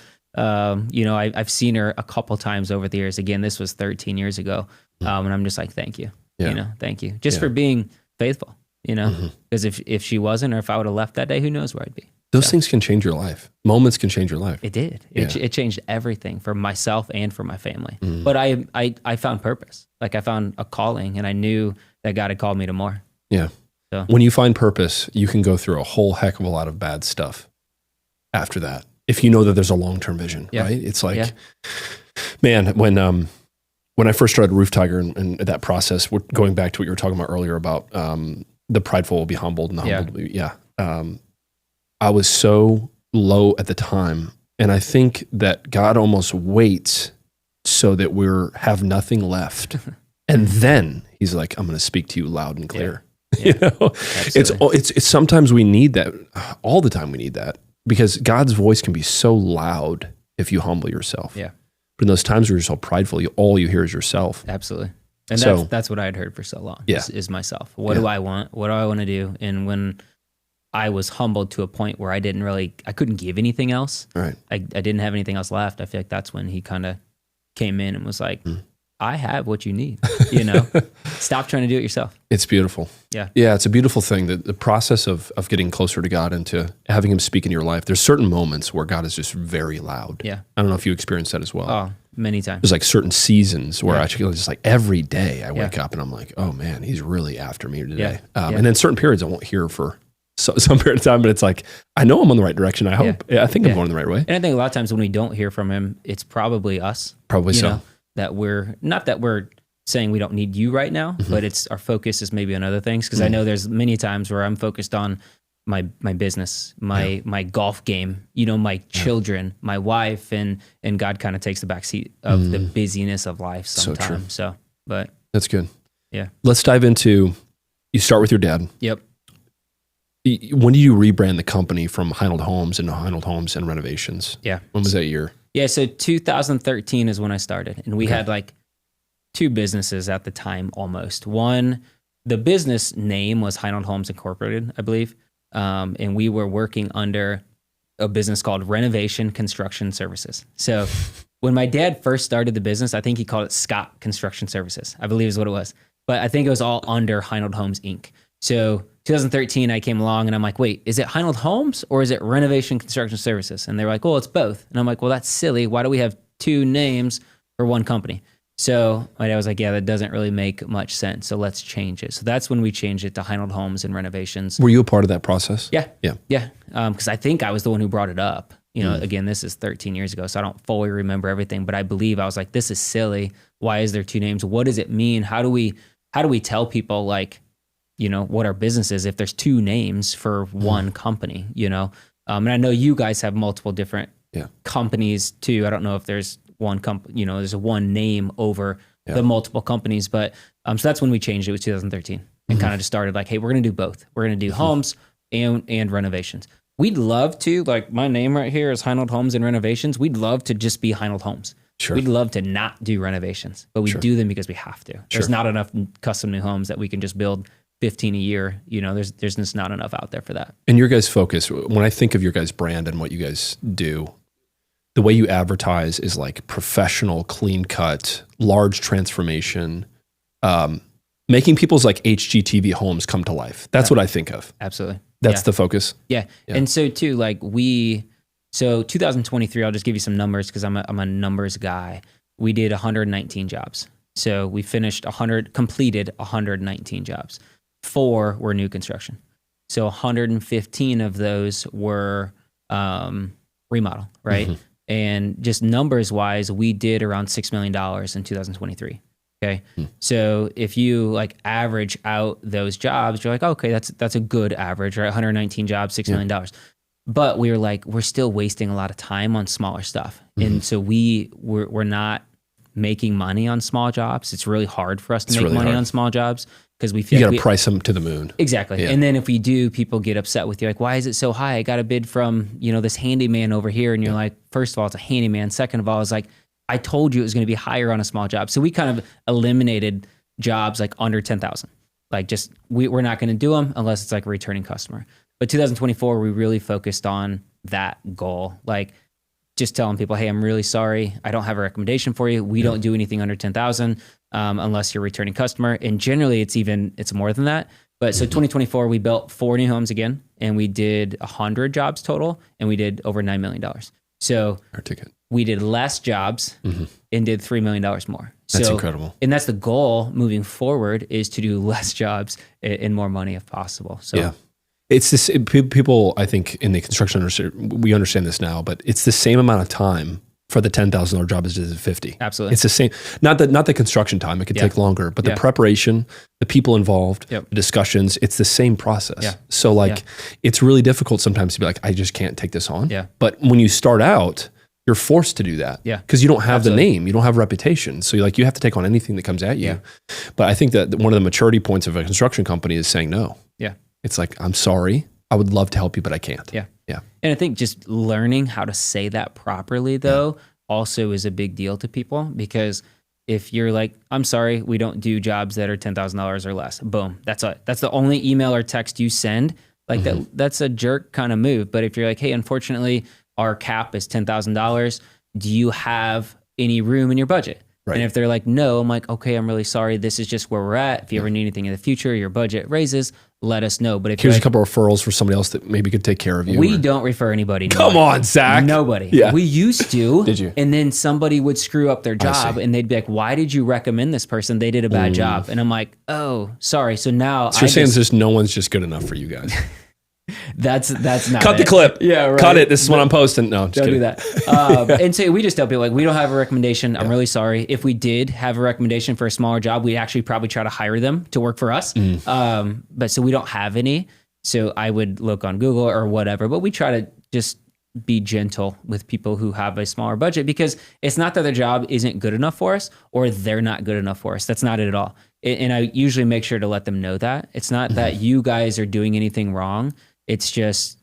you know, I've seen her a couple times over the years. Again, this was 13 years ago. And I'm just like, thank you. Yeah. You know, thank you just for being faithful, you know, because if she wasn't, or if I would have left that day, who knows where I'd be. Those things can change your life. Moments can change your life. It did. It changed everything for myself and for my family. But I found purpose. Like, I found a calling, and I knew that God had called me to more. Yeah. So when you find purpose, you can go through a whole heck of a lot of bad stuff after that, if you know that there's a long-term vision, right? It's like, man, when I first started Roof Tiger and that process, we're going back to what you were talking about earlier about the prideful will be humbled and the humbled will be, I was so low at the time, and I think that God almost waits so that have nothing left, and then He's like, "I'm going to speak to you loud and clear." Yeah. You know, it's sometimes we need that. All the time we need that, because God's voice can be so loud if you humble yourself. Yeah. But in those times where you're so prideful, all you hear is yourself. Absolutely. And that's what I had heard for so long. Is myself. What do I want? What do I want to do? And when I was humbled to a point where I couldn't give anything else. Right. I didn't have anything else left. I feel like that's when He kind of came in and was like, I have what you need, you know, stop trying to do it yourself. It's beautiful. Yeah. Yeah. It's a beautiful thing, that the process of getting closer to God and to having Him speak in your life. There's certain moments where God is just very loud. Yeah. I don't know if you experienced that as well. Oh, many times. There's like certain seasons where I actually just like every day I wake up and I'm like, oh man, He's really after me today. And then certain periods I won't hear for some period of time, but it's like, I know I'm on the right direction. I hope. I think I'm going the right way. And I think a lot of times when we don't hear from Him, it's probably us. Probably so. Know, that we're saying we don't need you right now, but it's our focus is maybe on other things. Because I know there's many times where I'm focused on my business, my golf game, you know, my children, my wife, and God kind of takes the backseat of the busyness of life sometimes. So, but that's good. Yeah. Let's dive into, you start with your dad. Yep. When did you rebrand the company from Heinold Homes into Heinold Homes and Renovations? Yeah. When was that year? Yeah. So 2013 is when I started, and we had like two businesses at the time almost. One, the business name was Heinold Homes Incorporated, I believe. And we were working under a business called Renovation Construction Services. So when my dad first started the business, I think he called it Scott Construction Services, I believe is what it was. But I think it was all under Heinold Homes, Inc. So 2013, I came along and I'm like, wait, is it Heinold Homes or is it Renovation Construction Services? And they're like, well, it's both. And I'm like, well, that's silly. Why do we have two names for one company? So my dad was like, yeah, that doesn't really make much sense. So let's change it. So that's when we changed it to Heinold Homes and Renovations. Were you a part of that process? Yeah. Because I think I was the one who brought it up. Again, this is 13 years ago, so I don't fully remember everything, but I believe I was like, this is silly. Why is there two names? What does it mean? How do we tell people like, what our business is if there's two names for one company, and I know you guys have multiple different companies too. I don't know if there's one company, there's a one name over the multiple companies, but so that's when we changed. It was 2013 and kind of just started like, hey, we're going to do both. We're going to do homes and renovations. We'd love to, like my name right here is Heinold Homes and Renovations. We'd love to just be Heinold Homes. Sure. We'd love to not do renovations, but we do them because we have to. There's not enough custom new homes that we can just build 15 a year. There's just not enough out there for that. And your guys' focus, when I think of your guys' brand and what you guys do, the way you advertise is like professional, clean cut, large transformation, making people's like HGTV homes come to life. That's what I think of. Absolutely. That's the focus. Yeah. And so too, like 2023, I'll just give you some numbers because I'm a numbers guy. We did 119 jobs. So we completed 119 jobs. 4 were new construction. So 115 of those were remodel, right? Mm-hmm. And just numbers wise, we did around $6 million in 2023. Okay. So if you like average out those jobs, you're like, okay, that's a good average, right? 119 jobs, $6 million. But we were like, we're still wasting a lot of time on smaller stuff. And so we're not making money on small jobs. It's really hard for us to make money on small jobs because we feel you got to price them to the moon. Exactly. Yeah. And then if we do, people get upset with you. Like, why is it so high? I got a bid from, this handyman over here. And you're like, first of all, it's a handyman. Second of all, it's like, I told you it was going to be higher on a small job. So we kind of eliminated jobs like under 10,000. Like just, we're not going to do them unless it's like a returning customer. But 2024, we really focused on that goal. Like just telling people, hey, I'm really sorry. I don't have a recommendation for you. We don't do anything under 10,000 unless you're a returning customer. And generally it's more than that. But so 2024, we built 4 new homes again, and we did 100 jobs total, and we did over $9 million. So we did less jobs and did $3 million more. That's incredible. And that's the goal moving forward, is to do less jobs and more money if possible. So yeah. It's this, people, I think in the construction industry, we understand this now, but it's the same amount of time for the $10,000 job as it is 50. Absolutely. It's the same, not the construction time, it could take longer, but the preparation, the people involved, the discussions, it's the same process. Yeah. So it's really difficult sometimes to be like, I just can't take this on. Yeah. But when you start out, you're forced to do that. Yeah. Because you don't have the name, you don't have reputation. So you have to take on anything that comes at you. Yeah. But I think that one of the maturity points of a construction company is saying no. Yeah. It's like, I'm sorry, I would love to help you, but I can't. Yeah. Yeah. And I think just learning how to say that properly though also is a big deal to people, because if you're like, I'm sorry, we don't do jobs that are $10,000 or less, boom, that's the only email or text you send. Like that's a jerk kind of move. But if you're like, hey, unfortunately, our cap is $10,000. Do you have any room in your budget? Right. And if they're like, no, I'm like, okay, I'm really sorry. This is just where we're at. If you ever need anything in the future, your budget raises, let us know. But if here's a couple of referrals for somebody else that maybe could take care of you. We don't refer anybody. Come on, Zach. Nobody. Yeah. We used to. Did you? And then somebody would screw up their job and they'd be like, why did you recommend this person? They did a bad job. And I'm like, oh, sorry. So now you're saying just no one's just good enough for you guys. That's not cut the clip. Yeah, right. Cut it. This is what I'm posting. No, just don't kidding. Do that. And so we just tell people like, we don't have a recommendation. I'm really sorry. If we did have a recommendation for a smaller job, we'd actually probably try to hire them to work for us. But so we don't have any. So I would look on Google or whatever. But we try to just be gentle with people who have a smaller budget, because it's not that their job isn't good enough for us or they're not good enough for us. That's not it at all. And I usually make sure to let them know that. It's not that you guys are doing anything wrong. It's just,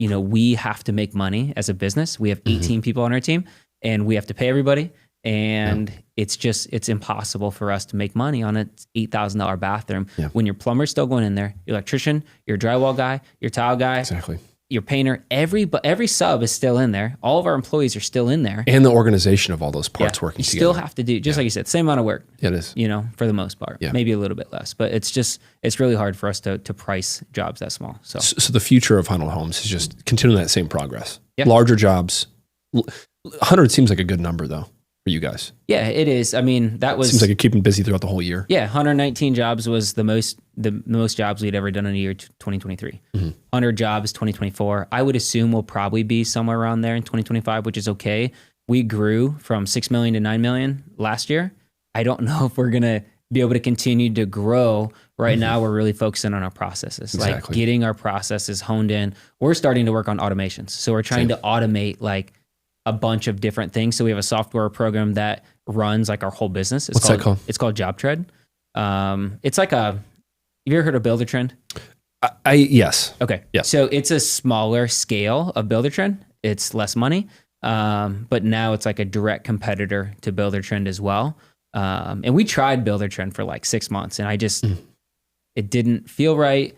we have to make money as a business. We have 18 people on our team and we have to pay everybody. And it's impossible for us to make money on an $8,000 bathroom when your plumber's still going in there, your electrician, your drywall guy, your tile guy, exactly, your painter, every sub is still in there. All of our employees are still in there. And the organization of all those parts working together. You still have to do, just like you said, same amount of work. Yeah, it is. For the most part. Yeah. Maybe a little bit less. But it's really hard for us to price jobs that small. So the future of Heinold Homes is just continuing that same progress. Yeah. Larger jobs. 100 seems like a good number though. for you guys. Yeah, it is. I mean, that was... Seems like you're keeping busy throughout the whole year. Yeah, 119 jobs was the most jobs we'd ever done in a year, 2023. 100 jobs, 2024. I would assume we'll probably be somewhere around there in 2025, which is okay. We grew from 6 million to 9 million last year. I don't know if we're going to be able to continue to grow. Right now, we're really focusing on our processes, like getting our processes honed in. We're starting to work on automations. So we're trying to automate like a bunch of different things. So we have a software program that runs like our whole business. What's that called? It's called JobTread. It's like have you ever heard of Buildertrend? Yes. Okay. Yeah. So it's a smaller scale of Buildertrend. It's less money. But now it's like a direct competitor to Buildertrend as well. And we tried Buildertrend for like 6 months and it didn't feel right.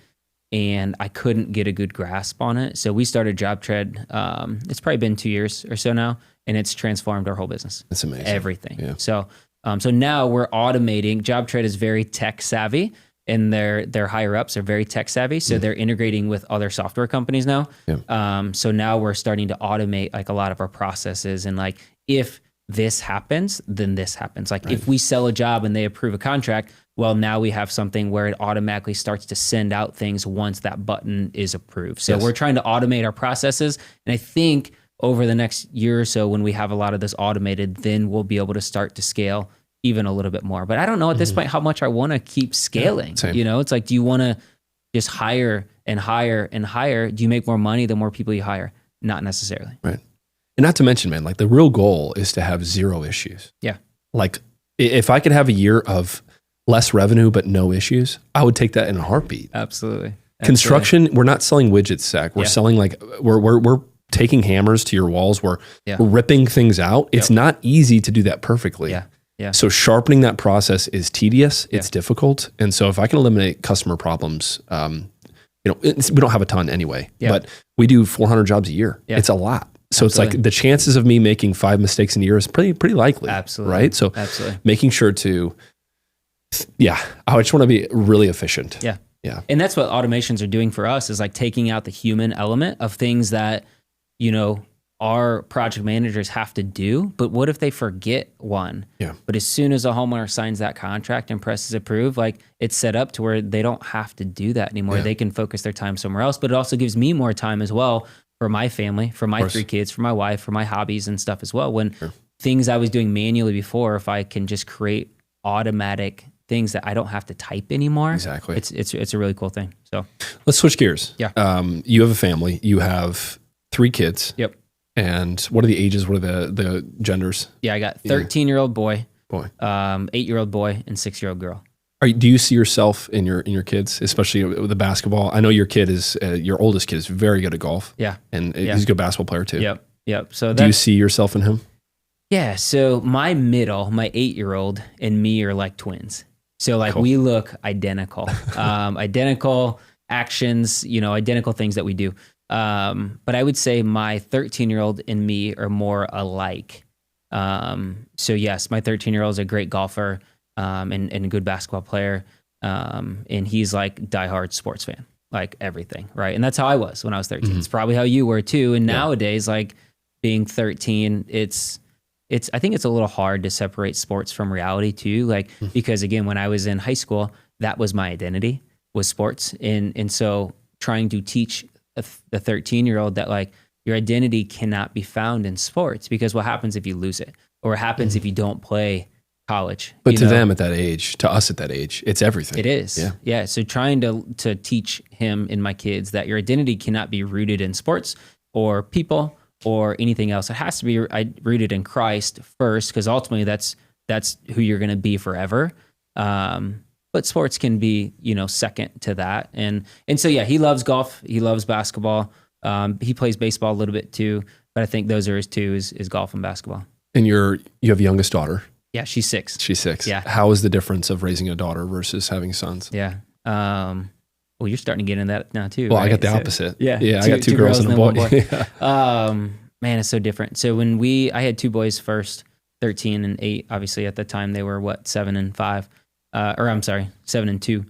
And I couldn't get a good grasp on it. So we started JobTread. It's probably been 2 years or so now, and it's transformed our whole business. That's amazing. Everything. Yeah. So now we're automating. JobTread is very tech savvy, and their higher ups are very tech savvy. So they're integrating with other software companies now. Yeah. So now we're starting to automate like a lot of our processes, and like if this happens, then this happens. Like if we sell a job and they approve a contract, well, now we have something where it automatically starts to send out things once that button is approved. So we're trying to automate our processes. And I think over the next year or so, when we have a lot of this automated, then we'll be able to start to scale even a little bit more. But I don't know at this point how much I want to keep scaling. Yeah, it's like, do you want to just hire and hire and hire? Do you make more money the more people you hire? Not necessarily. Right. And not to mention, man, like the real goal is to have zero issues. Yeah. Like if I could have a year of less revenue but no issues, I would take that in a heartbeat. Absolutely. Construction, we're not selling widgets, Zach. We're selling like we're taking hammers to your walls. We're ripping things out. It's not easy to do that perfectly. Yeah. Yeah. So sharpening that process is tedious. It's difficult. And so if I can eliminate customer problems, we don't have a ton anyway, but we do 400 jobs a year. Yeah. It's a lot. So it's like the chances of me making 5 mistakes in a year is pretty likely. Absolutely. Right. So making sure to, I just want to be really efficient. Yeah. Yeah. And that's what automations are doing for us, is like taking out the human element of things that, our project managers have to do. But what if they forget one? Yeah. But as soon as a homeowner signs that contract and presses approve, like it's set up to where they don't have to do that anymore. Yeah. They can focus their time somewhere else. But it also gives me more time as well for my family, for my 3 kids, for my wife, for my hobbies and stuff as well. When things I was doing manually before, if I can just create automatic things that I don't have to type anymore. Exactly. It's a really cool thing. So let's switch gears. Yeah. You have a family. You have 3 kids. Yep. And what are the ages? What are the genders? Yeah, I got 13-year-old boy, 8-year-old boy, and 6-year-old girl. Do you see yourself in your kids, especially with the basketball? I know your kid is your oldest kid is very good at golf. Yeah, and he's a good basketball player too. Yep. So do you see yourself in him? Yeah. So my 8-year-old and me are like twins. So like we look identical, identical actions, identical things that we do. But I would say my 13-year-old and me are more alike. So yes, my 13-year-old is a great golfer, and a good basketball player. And he's like diehard sports fan, like everything. Right. And that's how I was when I was 13. It's probably how you were too. And nowadays, like being 13, I think it's a little hard to separate sports from reality too. Like, because again, when I was in high school, that was my identity, was sports. And so trying to teach the 13-year-old that like your identity cannot be found in sports, because what happens if you lose it, or what happens if you don't play college? But to them at that age, to us at that age, it's everything. It is. Yeah. So trying to teach him and my kids that your identity cannot be rooted in sports or people or anything else. It has to be rooted in Christ first, because ultimately that's who you're going to be forever. But sports can be, second to that. And so, he loves golf. He loves basketball. He plays baseball a little bit too, but I think those are his two, is golf and basketball. And you have a youngest daughter. Yeah, she's 6. She's 6. Yeah. How is the difference of raising a daughter versus having sons? Yeah. Well, you're starting to get into that now too. Well, right? I got the opposite. Yeah. I got 2 girls and a boy. Man, it's so different. So when I had 2 boys first, 13 and 8, obviously at the time they were 7 and 5. 7 and 2.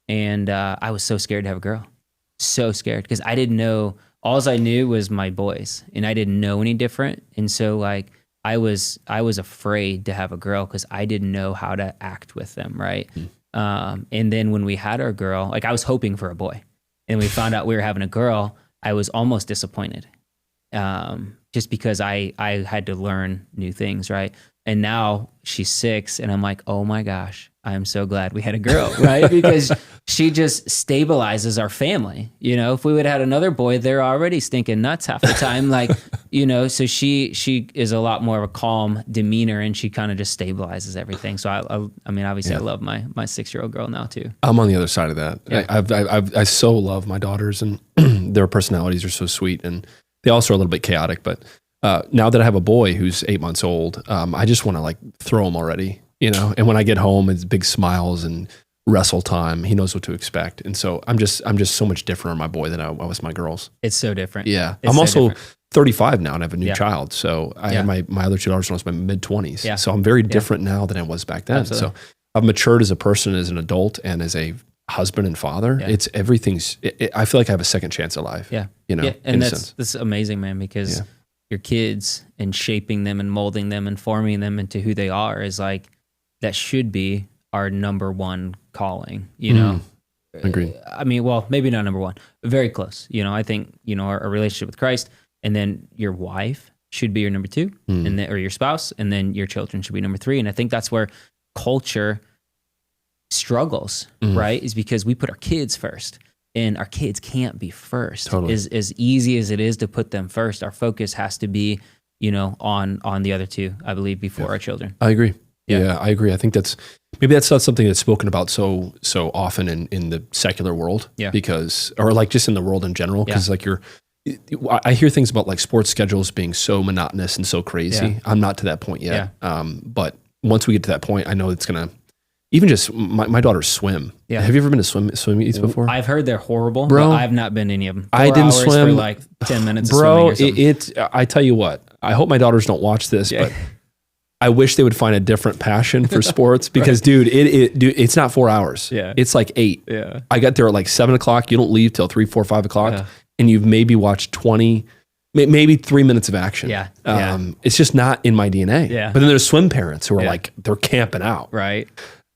And I was so scared to have a girl. So scared, because I didn't know. All I knew was my boys, and I didn't know any different. And so like I was afraid to have a girl because I didn't know how to act with them, right? And then when we had our girl, like I was hoping for a boy, and we found out we were having a girl, I was almost disappointed, just because I had to learn new things, right? And now she's 6, and I'm like, oh my gosh, I am so glad we had a girl, right? Because she just stabilizes our family. You know, if we would have had another boy, they're already stinking nuts half the time. Like, you know, so she is a lot more of a calm demeanor, and she kind of just stabilizes everything. So I mean, obviously I love my 6-year-old girl now too. I'm on the other side of that. Yeah. I so love my daughters, and their personalities are so sweet, and they also are a little bit chaotic, but now that I have a boy who's 8 months old, I just want to like throw him already, you know. And when I get home, it's big smiles and wrestle time. He knows what to expect, and so I'm just so much different on my boy than I was my girls. It's so different. Yeah, I'm also 35 now and I have a new child, so I have my other 2 daughters when I was in my mid-20s. Yeah. So I'm very different now than I was back then. Absolutely. So I've matured as a person, as an adult, and as a husband and father. Yeah. It's everything's. I feel like I have a second chance at life. Yeah, you know, yeah. And that's amazing, man, because. Yeah. Your kids and shaping them and molding them and forming them into who they are is like, that should be our number one calling, you know? Agreed. I mean, well, maybe not number one, but very close. You know, I think, you know, our relationship with Christ, and then your wife should be your number 2, and then, or your spouse, and then your children should be number 3. And I think that's where culture struggles, right? Is because we put our kids first. And our kids can't be first. Totally. As easy as it is to put them first, our focus has to be, you know, on the other 2, I believe, before our children. I agree. Yeah, I agree. I think that's not something that's spoken about so often in the secular world. Yeah. Because, or like just in the world in general, because like I hear things about like sports schedules being so monotonous and so crazy. Yeah. I'm not to that point yet. Yeah. But once we get to that point, I know it's gonna. Even just my daughters swim. Yeah. Have you ever been to swim meets before? I've heard they're horrible, bro. But I've not been to any of them. I didn't swim for like 10 minutes. Bro, of swimming or something. I tell you what. I hope my daughters don't watch this, but I wish they would find a different passion for sports because, dude, it's not 4 hours. Yeah, it's like 8. Yeah, I got there at like 7 o'clock. You don't leave till 3, 4, 5 o'clock, and you've maybe watched 20. Maybe 3 minutes of action. Yeah. It's just not in my DNA. Yeah. But then there's swim parents who are like they're camping out. Right.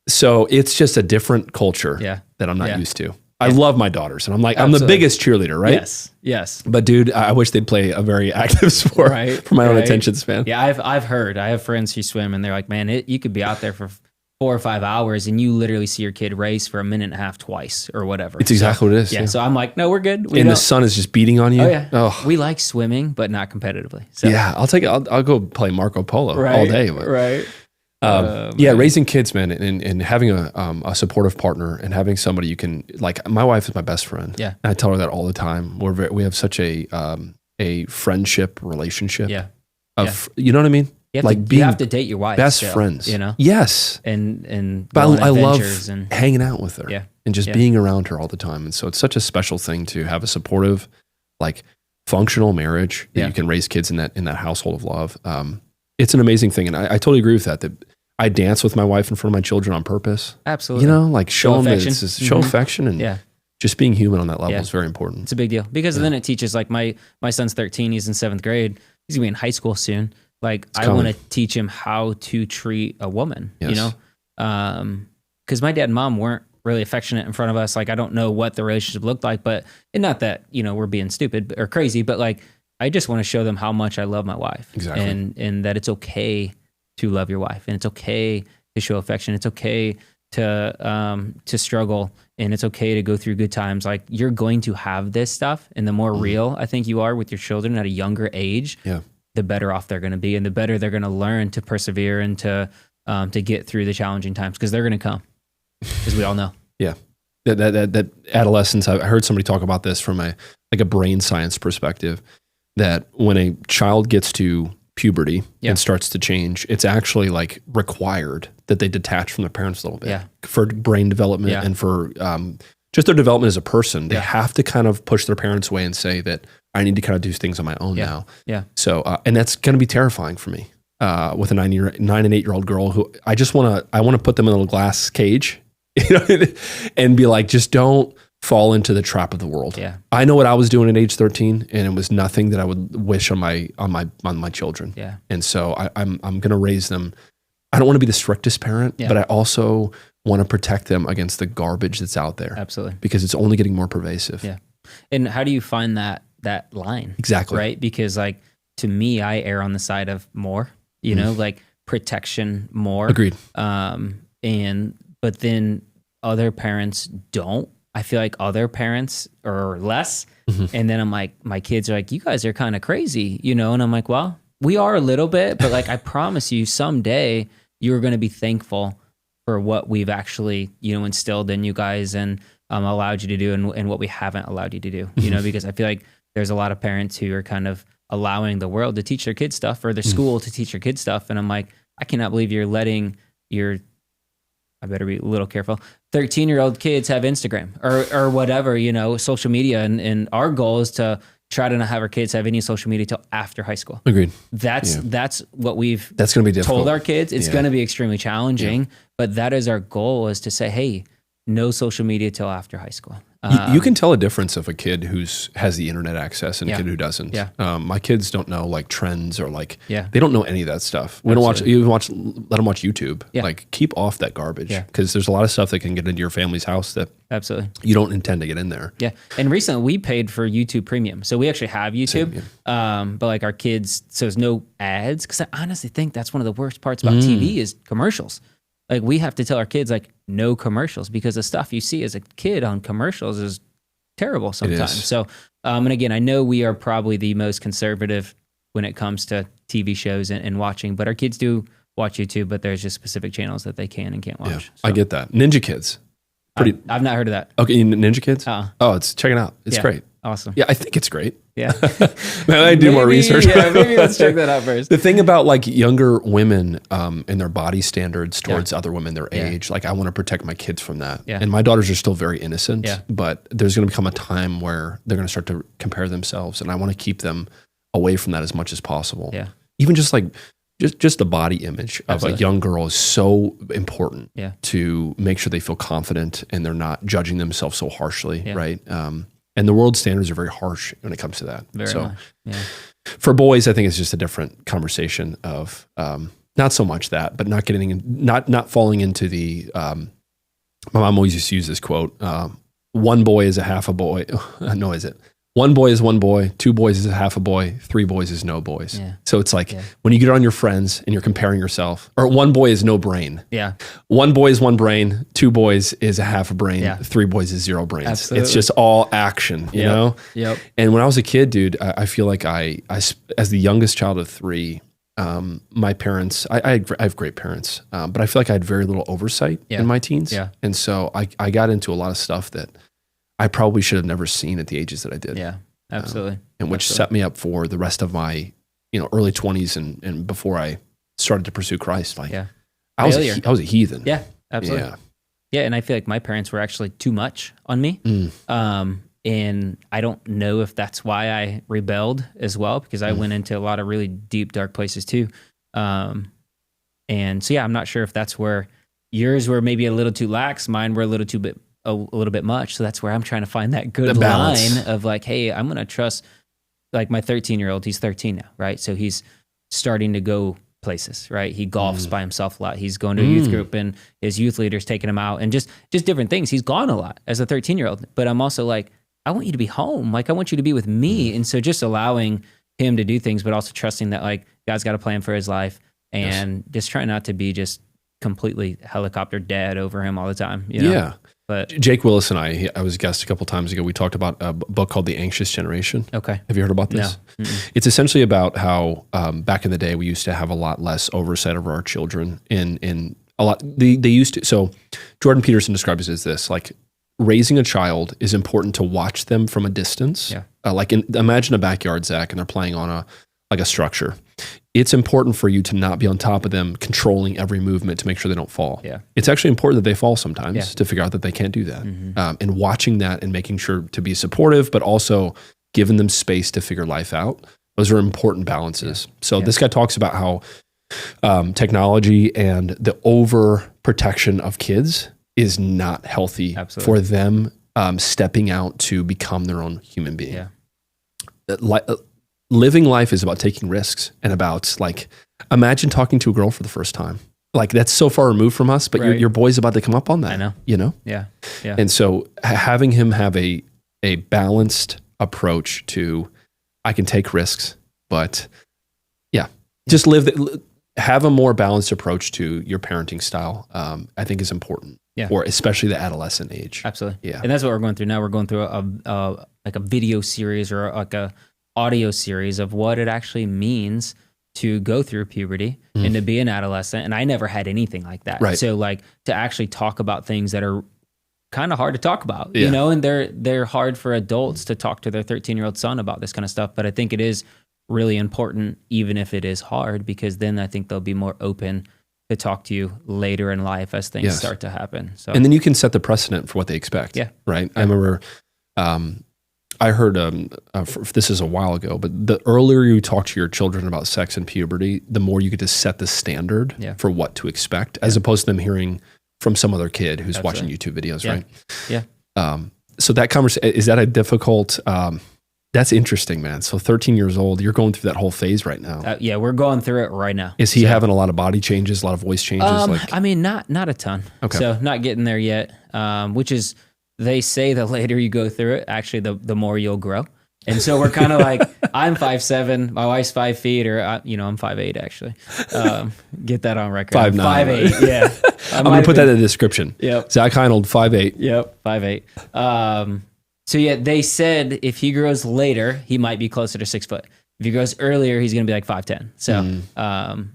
So it's just a different culture that I'm not used to. I love my daughters, and I'm like, I'm the biggest cheerleader, right? Yes. But dude, I wish they'd play a very active sport for my own attention span. Yeah, I've heard. I have friends who swim, and they're like, man, you could be out there for 4 or 5 hours, and you literally see your kid race for a minute and a half twice or whatever. It's exactly what it is. Yeah. So I'm like, no, we're good. The sun is just beating on you. Oh yeah. Oh. We like swimming, but not competitively. So. Yeah, I'll go play Marco Polo all day. But. Right. Raising kids, man, and having a supportive partner and having somebody you can, like, my wife is my best friend. Yeah. And I tell her that all the time. We have such a friendship relationship. Yeah. You know what I mean? You have to date your wife. Best friends. You know? Yes. And but I love hanging out with her and just being around her all the time. And so it's such a special thing to have a supportive, like, functional marriage that you can raise kids in that household of love. It's an amazing thing. And I totally agree with that I dance with my wife in front of my children on purpose. Absolutely. You know, like show affection. Show affection and just being human on that level is very important. It's a big deal because then it teaches, like my son's 13, he's in 7th grade. He's gonna be in high school soon. Like I want to teach him how to treat a woman, you know? Cause my dad and mom weren't really affectionate in front of us. Like, I don't know what the relationship looked like, but and not that, you know, we're being stupid or crazy, but like, I just want to show them how much I love my wife. Exactly. And that it's okay to love your wife, and it's okay to show affection. It's okay to struggle, and it's okay to go through good times. Like, you're going to have this stuff, and the more real I think you are with your children at a younger age, the better off they're going to be, and the better they're going to learn to persevere and to get through the challenging times, because they're going to come, as we all know. Yeah. That adolescence, I heard somebody talk about this from a brain science perspective, that when a child gets to puberty and starts to change, it's actually like required that they detach from their parents a little bit for brain development and for just their development as a person. They have to kind of push their parents away and say that I need to kind of do things on my own now. Yeah. So, and that's going to be terrifying for me with a 9 and 8 year old girl who I want to put them in a little glass cage, you know, and be like, just don't fall into the trap of the world. Yeah. I know what I was doing at age 13, and it was nothing that I would wish on my children. Yeah. And so I'm going to raise them. I don't want to be the strictest parent, but I also want to protect them against the garbage that's out there. Absolutely. Because it's only getting more pervasive. Yeah. And how do you find that line? Exactly. Right? Because like, to me, I err on the side of more, you know, like protection more. Agreed. But then other parents don't. I feel like other parents are less. And then I'm like, my kids are like, you guys are kind of crazy, you know? And I'm like, well, we are a little bit, but like, I promise you someday you're going to be thankful for what we've actually, you know, instilled in you guys and allowed you to do and what we haven't allowed you to do, you know, because I feel like there's a lot of parents who are kind of allowing the world to teach their kids stuff or their school to teach their kids stuff. And I'm like, I cannot believe you're letting I better be a little careful, 13-year-old kids have Instagram or whatever, you know, social media. And our goal is to try to not have our kids have any social media till after high school. Agreed. That's what that's going to be difficult. Told our kids. It's going to be extremely challenging, but that is our goal, is to say, hey, no social media till after high school. You can tell a difference of a kid has the internet access and a kid who doesn't. Yeah. My kids don't know like trends or like, they don't know any of that stuff. We don't let them watch YouTube. Yeah. Like keep off that garbage because there's a lot of stuff that can get into your family's house that absolutely you don't intend to get in there. Yeah. And recently we paid for YouTube Premium. So we actually have YouTube, but like our kids, so there's no ads. Cause I honestly think that's one of the worst parts about TV is commercials. Like we have to tell our kids like no commercials, because the stuff you see as a kid on commercials is terrible sometimes. So, and again, I know we are probably the most conservative when it comes to TV shows and watching, but our kids do watch YouTube, but there's just specific channels that they can and can't watch. Yeah, so. I get that. Ninja Kids. I've not heard of that. Okay, Ninja Kids? Oh, check it out. It's great. Awesome. Yeah, I think it's great. Yeah. I do more research. Yeah, maybe let's check that out first. The thing about like younger women and their body standards towards other women their age, like I want to protect my kids from that. Yeah. And my daughters are still very innocent, but there's going to become a time where they're going to start to compare themselves, and I want to keep them away from that as much as possible. Yeah. Even just like just the body image of a young girl is so important to make sure they feel confident and they're not judging themselves so harshly, right? And the world standards are very harsh when it comes to that. For boys, I think it's just a different conversation of not so much that, but not falling into the. My mom always used to use this quote: "One boy is a half a boy." No, is it? One boy is one boy, two boys is a half a boy, three boys is no boys. Yeah. So it's like when you get on your friends and you're comparing yourself, or one boy is no brain. Yeah. One boy is one brain, two boys is a half a brain, three boys is zero brains. Absolutely. It's just all action, you know? Yep. And when I was a kid, dude, I feel like I as the youngest child of three, my parents, I have great parents, but I feel like I had very little oversight in my teens. Yeah. And so I got into a lot of stuff that I probably should have never seen at the ages that I did. Yeah, absolutely. And which set me up for the rest of my, early 20s and before I started to pursue Christ. Like, I was a heathen. Yeah, absolutely. Yeah, and I feel like my parents were actually too much on me. And I don't know if that's why I rebelled as well, because I went into a lot of really deep, dark places too. And so, I'm not sure if that's where yours were maybe a little too lax, mine were a little bit much. So that's where I'm trying to find that good line of like, hey, I'm going to trust, like my 13-year-old, he's 13 now, right? So he's starting to go places, right? He golfs by himself a lot. He's going to a youth group and his youth leader's taking him out and just different things. He's gone a lot as a 13-year-old, but I'm also like, I want you to be home. Like I want you to be with me. And so just allowing him to do things, but also trusting that like God's got a plan for his life and just trying not to be just completely helicopter dad over him all the time. You know? Yeah. But Jake Willis and I was a guest a couple times ago. We talked about a book called The Anxious Generation. Okay. Have you heard about this? No. It's essentially about how back in the day we used to have a lot less oversight over our children in a lot. They used to. So Jordan Peterson describes it as this: like raising a child is important to watch them from a distance. Yeah. Imagine a backyard, Zach, and they're playing on a structure. It's important for you to not be on top of them, controlling every movement to make sure they don't fall. Yeah. It's actually important that they fall sometimes to figure out that they can't do that. And watching that and making sure to be supportive, but also giving them space to figure life out. Those are important balances. Yeah. So this guy talks about how technology and the overprotection of kids is not healthy for them stepping out to become their own human being. Yeah. Living life is about taking risks and about like, imagine talking to a girl for the first time. Like that's so far removed from us, but your boy's about to come up on that. I know. You know? Yeah. Yeah. And so having him have a balanced approach to, I can take risks, but just have a more balanced approach to your parenting style. I think is important for especially the adolescent age. Absolutely. Yeah. And that's what we're going through now. We're going through like a video series or like a audio series of what it actually means to go through puberty and to be an adolescent. And I never had anything like that. Right. So like to actually talk about things that are kind of hard to talk about, you know, and they're hard for adults to talk to their 13-year-old son about this kind of stuff. But I think it is really important, even if it is hard, because then I think they'll be more open to talk to you later in life as things start to happen. So, and then you can set the precedent for what they expect. Yeah. Right. Yeah. I remember, I heard, this is a while ago, but the earlier you talk to your children about sex and puberty, the more you get to set the standard for what to expect, as opposed to them hearing from some other kid who's watching YouTube videos, right? Yeah. So that conversation, is that a difficult, that's interesting, man. So 13 years old, you're going through that whole phase right now. Yeah, we're going through it right now. Is he having a lot of body changes, a lot of voice changes? I mean, not a ton. Okay. So not getting there yet, which is, they say the later you go through it, actually, the more you'll grow. And so we're kind of like, I'm 5'7", my wife's 5 feet, or, I'm 5'8", actually. Get that on record. 5'9". 5'8", yeah. I'm going to put that in the description. Yep. Zach Heinold, 5'8". Yep, 5'8". So yeah, they said if he grows later, he might be closer to 6 foot. If he grows earlier, he's going to be like 5'10". So,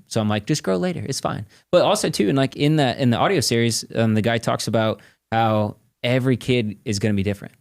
so I'm like, just grow later. It's fine. But also too, and like in the audio series, the guy talks about how every kid is going to be different.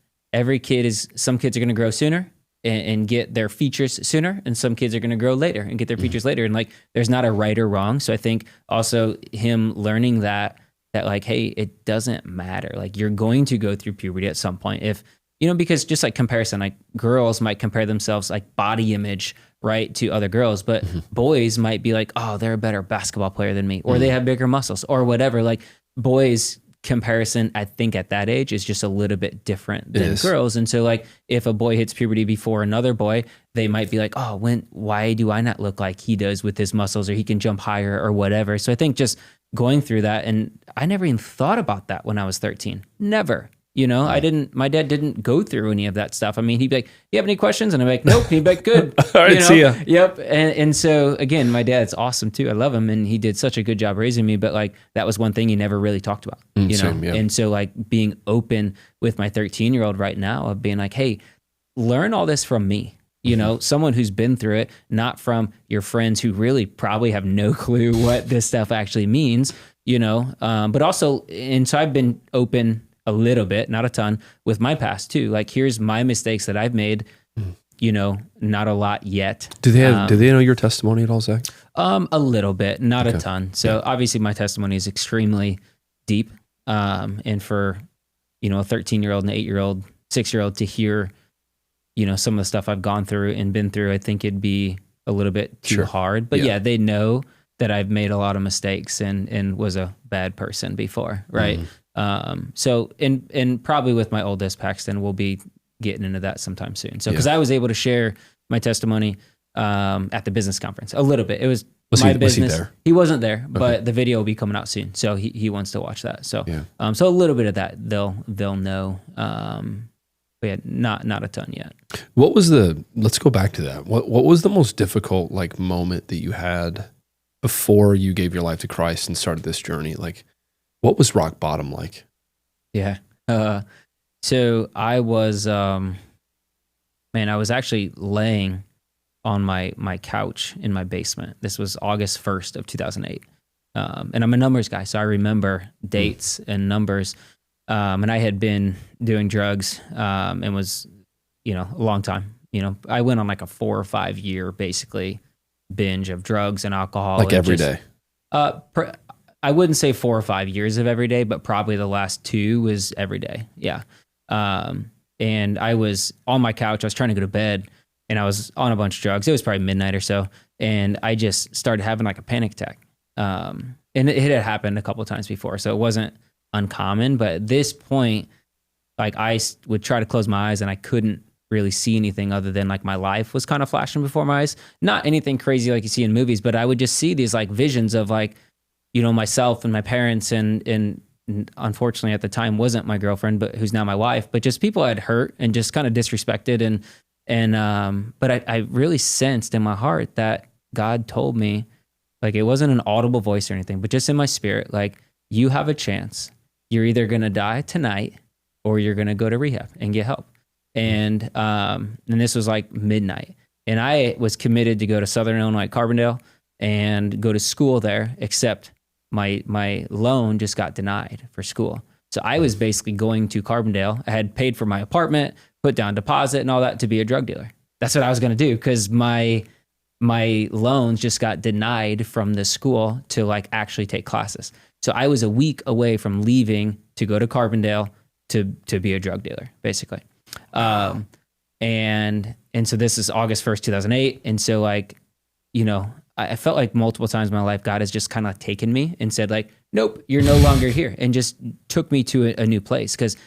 Some kids are going to grow sooner and get their features sooner, and some kids are going to grow later and get their features later. And like, there's not a right or wrong. So I think also him learning that like, hey, it doesn't matter. Like, you're going to go through puberty at some point. If, because just like comparison, like girls might compare themselves like body image, right, to other girls, but boys might be like, oh, they're a better basketball player than me, or they have bigger muscles or whatever. Like, boys comparison, I think at that age is just a little bit different than girls. And so like, if a boy hits puberty before another boy, they might be like, oh, why do I not look like he does with his muscles, or he can jump higher or whatever. So I think just going through that, and I never even thought about that when I was 13. Never. My dad didn't go through any of that stuff. I mean, he'd be like, you have any questions? And I'm like, nope. He'd be like, good. All right, see ya. Yep. And so again, my dad's awesome too. I love him, and he did such a good job raising me, but like, that was one thing he never really talked about, Same, yeah. And so like, being open with my 13-year-old right now of being like, hey, learn all this from me. Someone who's been through it, not from your friends who really probably have no clue what this stuff actually means, but also, and so I've been open a little bit, not a ton, with my past too. Like, here's my mistakes that I've made, not a lot yet. Do they know your testimony at all, Zach? A little bit, not a ton. So obviously my testimony is extremely deep. And for, a 13-year-old, an 8-year-old, 6-year-old to hear, some of the stuff I've gone through and been through, I think it'd be a little bit too hard. But yeah, they know that I've made a lot of mistakes and was a bad person before, right? So, and probably with my oldest, Paxton, we'll be getting into that sometime soon. So, because I was able to share my testimony at the business conference a little bit. It was my business. Was he there? He wasn't there, but the video will be coming out soon. So he wants to watch that. So, so a little bit of that they'll know. But yeah, not a ton yet. What was let's go back to that. What was the most difficult like moment that you had before you gave your life to Christ and started this journey? Like, what was rock bottom like? Yeah. So I was, I was actually laying on my couch in my basement. This was August 1st of 2008. And I'm a numbers guy, so I remember dates and numbers. And I had been doing drugs, and was, a long time, I went on like a 4 or 5 year, basically, binge of drugs and alcohol. Like every day? I wouldn't say 4 or 5 years of every day, but probably the last 2 was every day. Yeah. And I was on my couch, I was trying to go to bed, and I was on a bunch of drugs. It was probably midnight or so. And I just started having like a panic attack. And it had happened a couple of times before, so it wasn't uncommon. But at this point, Like I would try to close my eyes and I couldn't really see anything other than like my life was kind of flashing before my eyes. Not anything crazy like you see in movies, but I would just see these like visions of like, myself and my parents and unfortunately at the time wasn't my girlfriend, but who's now my wife, but just people I'd hurt and just kind of disrespected. But I really sensed in my heart that God told me, like, it wasn't an audible voice or anything, but just in my spirit, like, you have a chance. You're either going to die tonight or you're going to go to rehab and get help. And this was like midnight. And I was committed to go to Southern Illinois, Carbondale, and go to school there, except my loan just got denied for school. So I was basically going to Carbondale. I had paid for my apartment, put down deposit and all that to be a drug dealer. That's what I was going to do because my loans just got denied from the school to like actually take classes. So I was a week away from leaving to go to Carbondale to be a drug dealer, basically. And so this is August 1st, 2008. And so like, I felt like multiple times in my life, God has just kind of taken me and said like, nope, you're no longer here, and just took me to a new place. Cause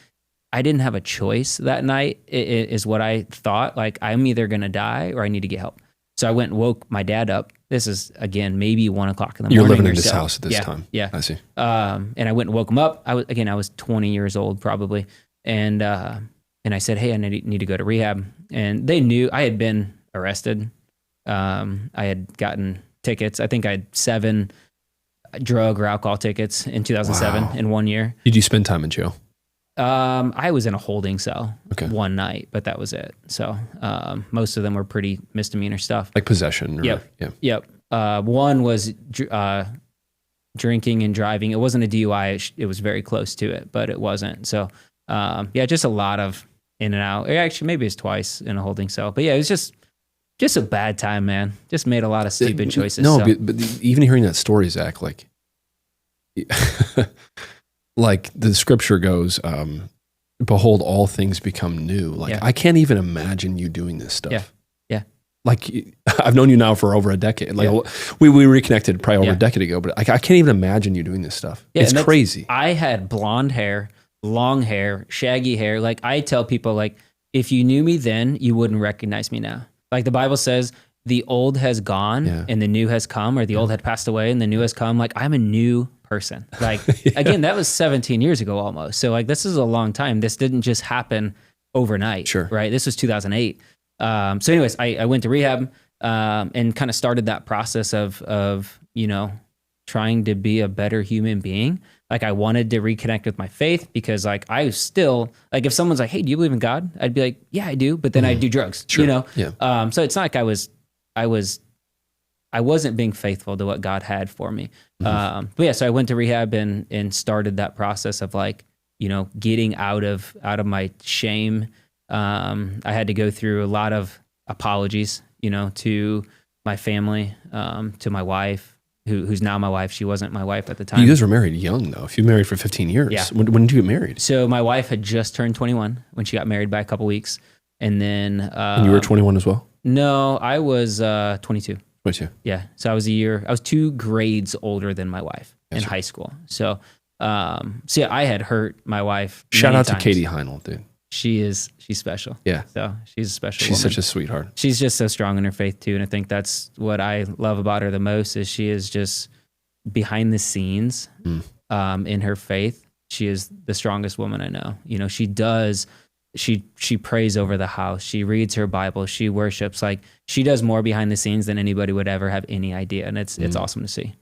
I didn't have a choice that night is what I thought. Like, I'm either going to die or I need to get help. So I went and woke my dad up. This is again, maybe 1 o'clock in the morning. You're living in this house at this time. Yeah. I see. And I went and woke him up. I was 20 years old probably. And I said, hey, I need to go to rehab. And they knew I had been arrested. I had gotten tickets. I think I had 7 drug or alcohol tickets in 2007 in 1 year. Did you spend time in jail? I was in a holding cell one night, but that was it. So most of them were pretty misdemeanor stuff. Like possession? Yep. One was drinking and driving. It wasn't a DUI. It was very close to it, but it wasn't. So just a lot of in and out. Actually, maybe it's twice in a holding cell. But yeah, it was just a bad time, man. Just made a lot of stupid choices. No, but even hearing that story, Zach, like, like the scripture goes, behold, all things become new. Like, I can't even imagine you doing this stuff. Yeah. Like, I've known you now for over a decade. Like, we reconnected probably over a decade ago, but I can't even imagine you doing this stuff. Yeah, it's crazy. I had blonde hair, long hair, shaggy hair. Like, I tell people, like, if you knew me then, you wouldn't recognize me now. Like the Bible says, the old has gone and the new has come, or the old had passed away and the new has come. Like, I'm a new person. Like, again, that was 17 years ago almost. So like, this is a long time. This didn't just happen overnight. Sure. Right. This was 2008. So anyways, I went to rehab and kind of started that process of trying to be a better human being. Like, I wanted to reconnect with my faith because like I was still like, if someone's like, hey, do you believe in God? I'd be like, yeah, I do. But then I'd do drugs, Yeah. So it's not like I wasn't being faithful to what God had for me. But yeah, so I went to rehab and started that process of like, getting out of my shame. I had to go through a lot of apologies, to my family, to my wife, who's now my wife. She wasn't my wife at the time. You guys were married young though. If you married for 15 years, when did you get married? So my wife had just turned 21 when she got married by a couple weeks. And then... and you were 21 as well? No, I was 22. 22. Yeah. So I was 2 grades older than my wife in high school. So I had hurt my wife. Shout out to Katie Heinold, dude. She's special. Yeah. So she's a special She's woman. such a sweetheart. She's just so strong in her faith too. And I think that's what I love about her the most is she is just behind the scenes in her faith. She is the strongest woman I know. She prays over the house. She reads her Bible. She worships. Like, she does more behind the scenes than anybody would ever have any idea. And it's awesome to see.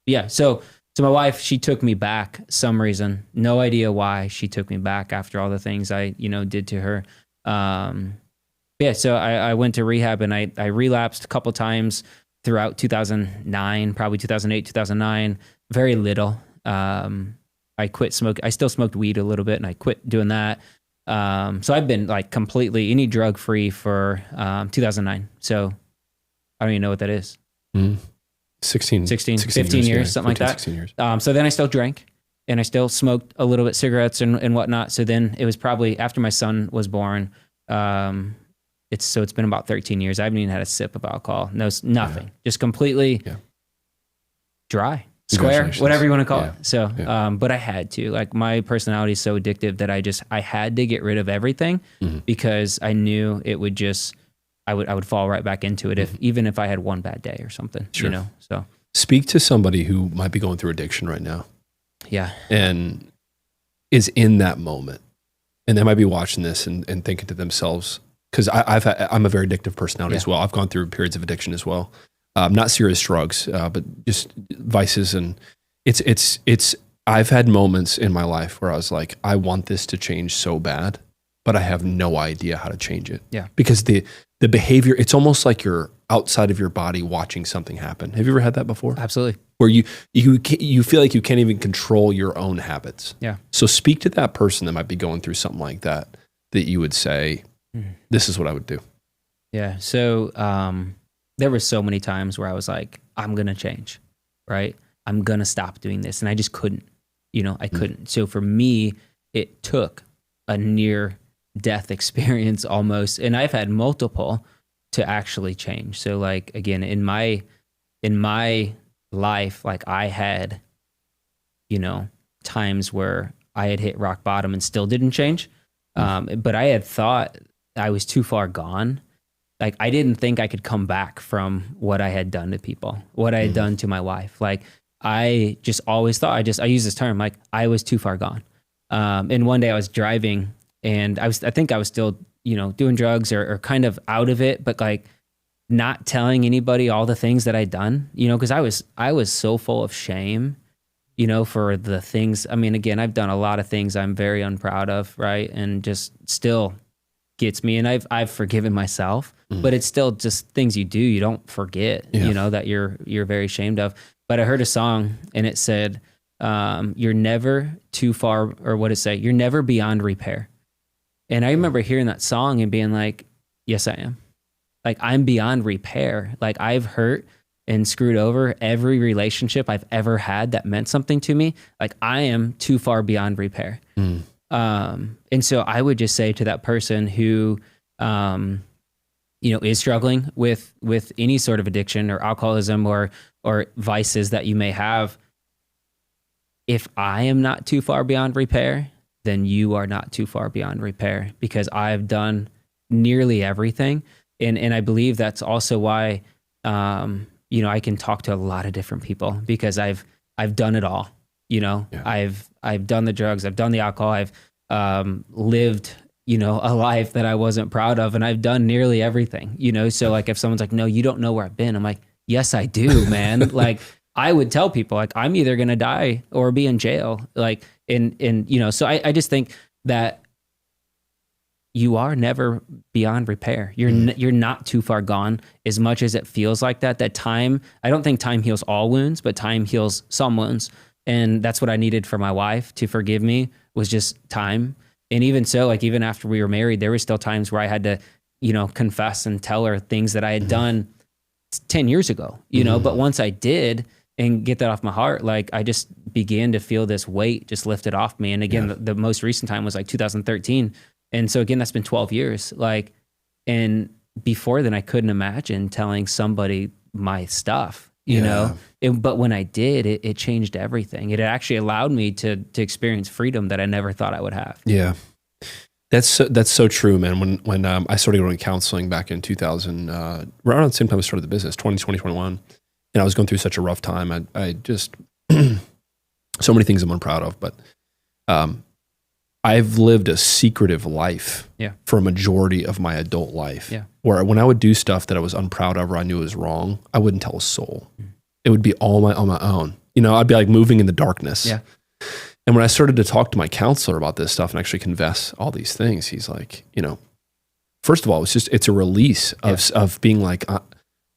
Yeah. So my wife, she took me back some reason. No idea why she took me back after all the things I, did to her. So I went to rehab and I relapsed a couple times throughout 2009, probably 2008, 2009, very little. I quit smoking. I still smoked weed a little bit and I quit doing that. So I've been like completely any drug free for 2009. So I don't even know what that is. 15 years, something like that. 16 years. So then I still drank and I still smoked a little bit cigarettes and whatnot. So then it was probably after my son was born. It's been about 13 years. I haven't even had a sip of alcohol. No, nothing. Just completely dry. square, whatever you want to call it. So, but I had to, like, my personality is so addictive that I had to get rid of everything because I knew it would just, I would fall right back into it even if I had one bad day or something, so. Speak to somebody who might be going through addiction right now. Yeah. And is in that moment. And they might be watching this and thinking to themselves, because I'm a very addictive personality as well. I've gone through periods of addiction as well. Not serious drugs, but just vices. And I've had moments in my life where I was like, I want this to change so bad, but I have no idea how to change it. Yeah. Because the behavior, it's almost like you're outside of your body watching something happen. Have you ever had that before? Absolutely. Where you feel like you can't even control your own habits. Yeah. So speak to that person that might be going through something like that you would say, this is what I would do. Yeah. So there were so many times where I was like, I'm going to change, right? I'm going to stop doing this. And I just couldn't, I couldn't. So for me, it took a near death experience almost. And I've had multiple to actually change. So like, again, in my life, like I had, times where I had hit rock bottom and still didn't change. But I had thought I was too far gone. Like I didn't think I could come back from what I had done to people, what I had done to my wife. Like I just always thought, I use this term, like I was too far gone. And one day I was driving and I think I was still, doing drugs or kind of out of it, but like not telling anybody all the things that I'd done, because I was so full of shame, for the things. I mean, again, I've done a lot of things I'm very unproud of, right? And just still gets me. And I've forgiven myself, but it's still just things you do. You don't forget, that you're very ashamed of. But I heard a song and it said, you're never too far, or what did it say? You're never beyond repair. And I remember hearing that song and being like, yes, I am. Like I'm beyond repair. Like I've hurt and screwed over every relationship I've ever had that meant something to me. Like I am too far beyond repair. And so I would just say to that person who, is struggling with any sort of addiction or alcoholism or vices that you may have, if I am not too far beyond repair, then you are not too far beyond repair, because I've done nearly everything. And I believe that's also why, I can talk to a lot of different people, because I've done it all. I've done the drugs, I've done the alcohol, I've lived, a life that I wasn't proud of, and I've done nearly everything. So like if someone's like, no, you don't know where I've been, I'm like, yes, I do, man. Like I would tell people like I'm either gonna die or be in jail. Like so I just think that you are never beyond repair. You're not too far gone, as much as it feels like that. That time, I don't think time heals all wounds, but time heals some wounds. And that's what I needed for my wife to forgive me, was just time. And even so, like even after we were married, there were still times where I had to, confess and tell her things that I had done 10 years ago, but once I did and get that off my heart, like I just began to feel this weight just lifted off me. And again, the most recent time was like 2013. And so again, that's been 12 years. Like, and before then I couldn't imagine telling somebody my stuff, but when I did, it changed everything. It actually allowed me to experience freedom that I never thought I would have. Yeah. That's so true, man. When I started going to counseling back in 2000, right around the same time I started the business, 2021, and I was going through such a rough time. I just, so many things I'm unproud of, but I've lived a secretive life for a majority of my adult life, where when I would do stuff that I was unproud of or I knew was wrong, I wouldn't tell a soul. It would be all on my own. I'd be like moving in the darkness. Yeah. And when I started to talk to my counselor about this stuff and actually confess all these things, he's like, first of all, it's a release of being like,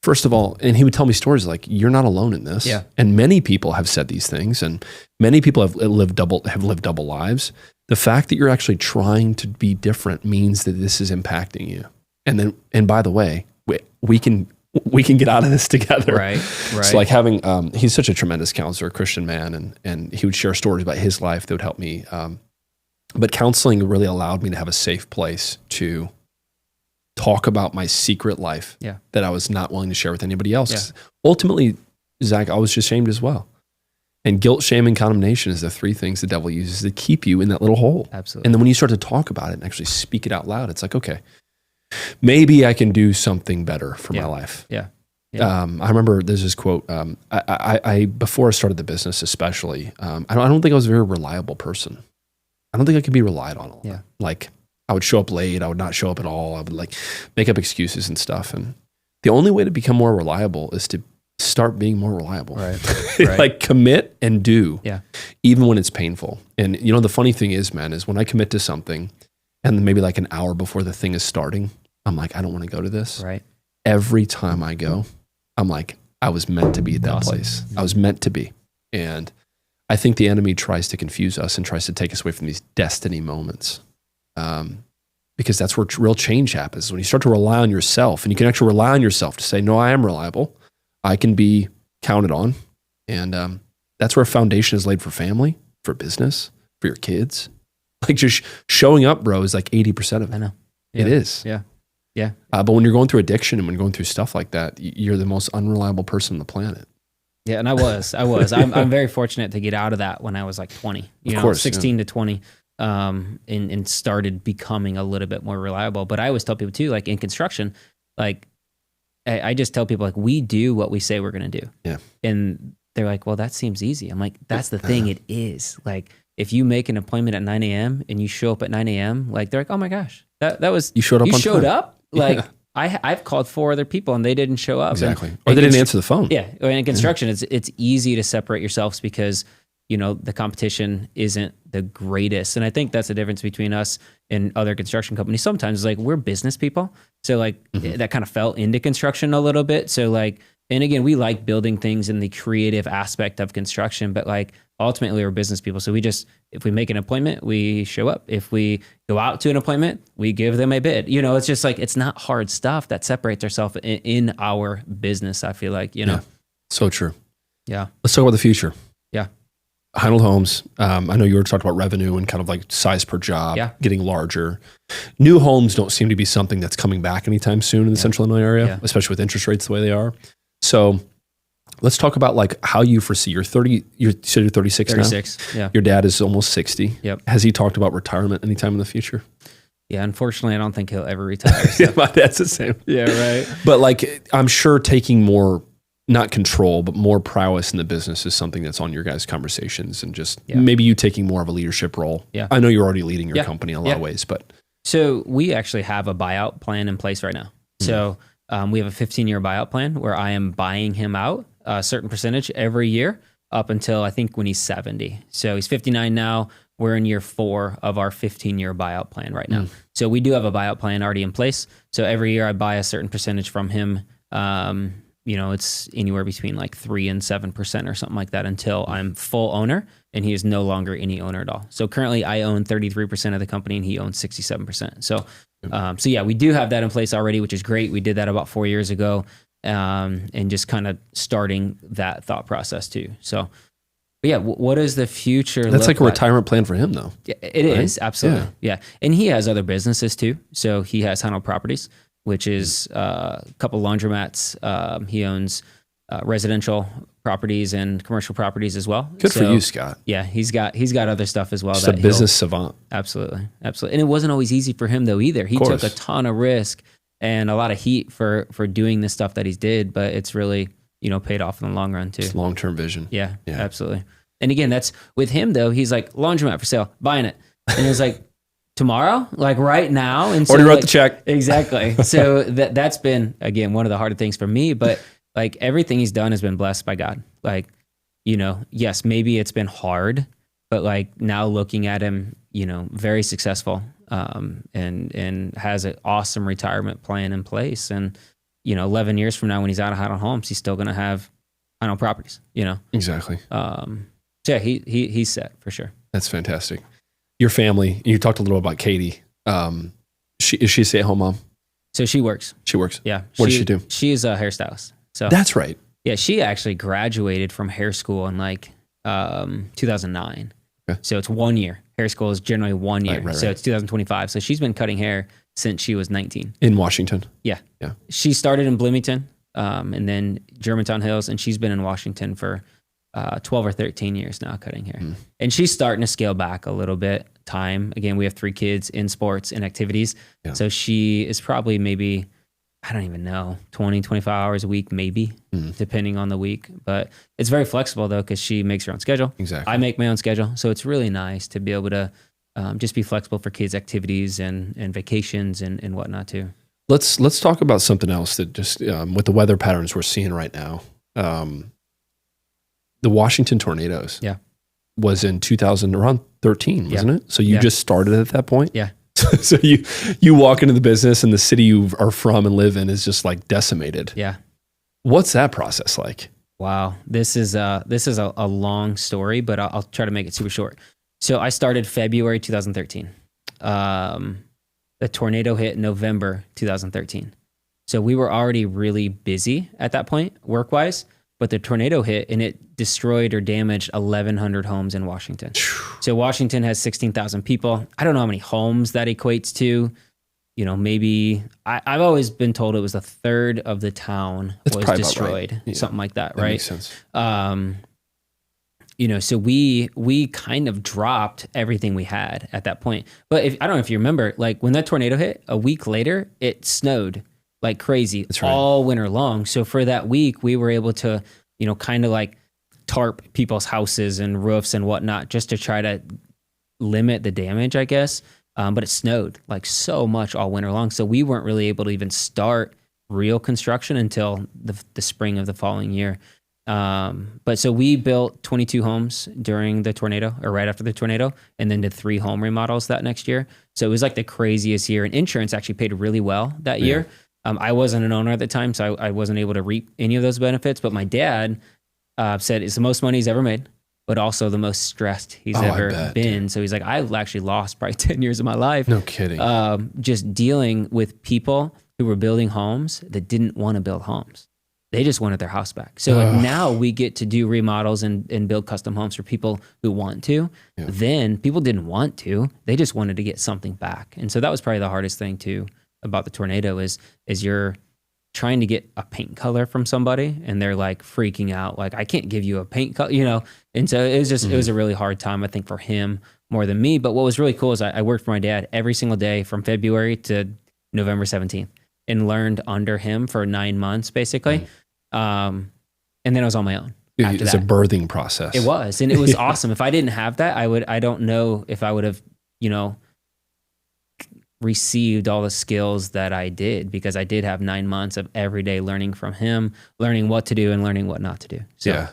first of all, and he would tell me stories like, you're not alone in this. Yeah. And many people have said these things, and many people have lived double lives. The fact that you're actually trying to be different means that this is impacting you. And by the way, we can get out of this together. Right. So like having, he's such a tremendous counselor, a Christian man, and he would share stories about his life that would help me. But counseling really allowed me to have a safe place to talk about my secret life that I was not willing to share with anybody else. Yeah. Ultimately, Zach, I was ashamed as well. And guilt, shame, and condemnation is the three things the devil uses to keep you in that little hole. Absolutely. And then when you start to talk about it and actually speak it out loud, it's like, okay, maybe I can do something better for my life. Yeah. I remember there's this quote. I before I started the business, especially, I don't think I was a very reliable person. I don't think I could be relied on a lot. Yeah. Like I would show up late. I would not show up at all. I would like make up excuses and stuff. And the only way to become more reliable is to start being more reliable. Right. Like commit and do. Yeah. Even when it's painful. And you know, the funny thing is, man, is when I commit to something and maybe like an hour before the thing is starting, I'm like, I don't want to go to this. Right. Every time I go, I'm like, I was meant to be at that place. I was meant to be. And I think the enemy tries to confuse us and tries to take us away from these destiny moments. Because that's where real change happens. When you start to rely on yourself, and you can actually rely on yourself to say, no, I am reliable. I can be counted on. And that's where a foundation is laid for family, for business, for your kids. Like just showing up, bro, is like 80% of it. I know. It is. Yeah. Yeah. But when you're going through addiction and when you're going through stuff like that, you're the most unreliable person on the planet. Yeah. And I was. I'm very fortunate to get out of that when I was like 20, of course, 16 to 20, and started becoming a little bit more reliable. But I always tell people too, like in construction, like I just tell people like we do what we say we're going to do. Yeah. And they're like, well, that seems easy. I'm like, that's the thing. It is like, if you make an appointment at 9 a.m. and you show up at 9 a.m., like they're like, oh my gosh, that was, you showed up. You showed up. Like I've called 4 other people and they didn't show up. Exactly. Or they didn't answer the phone. Yeah. In construction, it's easy to separate yourselves because, you know, the competition isn't the greatest. And I think that's the difference between us and other construction companies. Sometimes like we're business people. So like that kind of fell into construction a little bit. So like, and again, we like building things in the creative aspect of construction, but like ultimately we're business people. So we just, if we make an appointment, we show up. If we go out to an appointment, we give them a bid. You know, it's just like, it's not hard stuff that separates ourselves in our business. I feel like, you know. Yeah. So true. Yeah. Let's talk about the future. Yeah. Heinold Homes. I know you were talking about revenue and kind of like size per job, getting larger. New homes don't seem to be something that's coming back anytime soon in the Central Illinois area, especially with interest rates the way they are. So let's talk about like how you foresee you're 30, you said you're 36 now? 36, yeah. Your dad is almost 60. Yep. Has he talked about retirement anytime in the future? Yeah, unfortunately, I don't think he'll ever retire. So. My dad's the same. Yeah, right. But like, I'm sure taking more, not control, but more prowess in the business is something that's on your guys' conversations and just maybe you taking more of a leadership role. Yeah. I know you're already leading your company in a lot of ways, but. So we actually have a buyout plan in place right now. So we have a 15-year buyout plan where I am buying him out a certain percentage every year up until I think when he's 70. So he's 59 now. We're in year 4 of our 15-year buyout plan right now. So we do have a buyout plan already in place. So every year I buy a certain percentage from him. You know, it's anywhere between like 3 and 7% or something like that until I'm full owner and he is no longer any owner at all. So currently I own 33% of the company and he owns 67%. So yeah, we do have that in place already, which is great. We did that about 4 years ago, and just kind of starting that thought process too. So, but yeah, what is the future? That's like a retirement plan for him though. Yeah, it is. Absolutely. Yeah. And he has other businesses too. So he has Heinold Properties, which is a couple laundromats. He owns residential properties and commercial properties as well. Good for you, Scott. Yeah, he's got other stuff as well. Just a business savant. Absolutely. And it wasn't always easy for him though either. He took a ton of risk and a lot of heat for doing the stuff that he's did, but it's really, you know, paid off in the long run too. It's long-term vision. Yeah, absolutely. And again, that's with him though. He's like, laundromat for sale, buying it. And it's like, tomorrow, like right now. And so already wrote the check. Exactly. So that's been, again, one of the harder things for me, but like everything he's done has been blessed by God. Like, you know, yes, maybe it's been hard, but like now looking at him, you know, very successful, and has an awesome retirement plan in place. And, you know, 11 years from now, when he's out of Heinold Homes, he's still going to have Heinold Properties, you know? Exactly. So yeah, he's set for sure. That's fantastic. Your family, you talked a little about Katie. Is she a stay-at-home mom? So she works. She works. Yeah. What does she do? She is a hairstylist. So that's right. Yeah, she actually graduated from hair school in like 2009. Okay. So it's 1 year. Hair school is generally 1 year. Right. So it's 2025. So she's been cutting hair since she was 19. In Washington? Yeah. She started in Bloomington, and then Germantown Hills, and she's been in Washington for 12 or 13 years now cutting hair. And she's starting to scale back a little bit. Time. Again, we have 3 kids in sports and activities. Yeah. So she is probably maybe, I don't even know, 20, 25 hours a week, maybe, depending on the week. But it's very flexible though, because she makes her own schedule. Exactly. I make my own schedule. So it's really nice to be able to just be flexible for kids' activities and vacations and whatnot too. Let's talk about something else that just with the weather patterns we're seeing right now. The Washington tornadoes. Yeah. Was in 2013, wasn't it? So you just started at that point? Yeah. So you walk into the business and the city you are from and live in is just like decimated. Yeah. What's that process like? Wow. This is a long story, but I'll try to make it super short. So I started February 2013. The tornado hit November 2013. So we were already really busy at that point, work-wise. But the tornado hit and it destroyed or damaged 1,100 homes in Washington. So Washington has 16,000 people. I don't know how many homes that equates to. Maybe I've always been told it was a third of the town was destroyed, right. Yeah. Something like that, right? Makes sense. So we kind of dropped everything we had at that point. But I don't know if you remember, like when that tornado hit, a week later, it snowed like crazy all winter long. So for that week, we were able to, kind of like tarp people's houses and roofs and whatnot just to try to limit the damage, I guess. But it snowed like so much all winter long. So we weren't really able to even start real construction until the spring of the following year. But so we built 22 homes during the tornado or right after the tornado, and then did 3 home remodels that next year. So it was like the craziest year, and insurance actually paid really well that year. I wasn't an owner at the time, so I wasn't able to reap any of those benefits. But my dad said it's the most money he's ever made, but also the most stressed he's ever been. Dude. So he's like, I've actually lost probably 10 years of my life. No kidding. Just dealing with people who were building homes that didn't want to build homes. They just wanted their house back. So now we get to do remodels and build custom homes for people who want to. Yeah. Then people didn't want to. They just wanted to get something back. And so that was probably the hardest thing too about the tornado is you're trying to get a paint color from somebody and they're like freaking out. Like, I can't give you a paint color, And so it was just, it was a really hard time, I think, for him more than me. But what was really cool is I worked for my dad every single day from February to November 17th and learned under him for 9 months, basically. And then I was on my own. It's a birthing process. It was, and it was awesome. If I didn't have that, I don't know if I would have, received all the skills that I did, because I did have 9 months of every day learning from him, learning what to do and learning what not to do. So,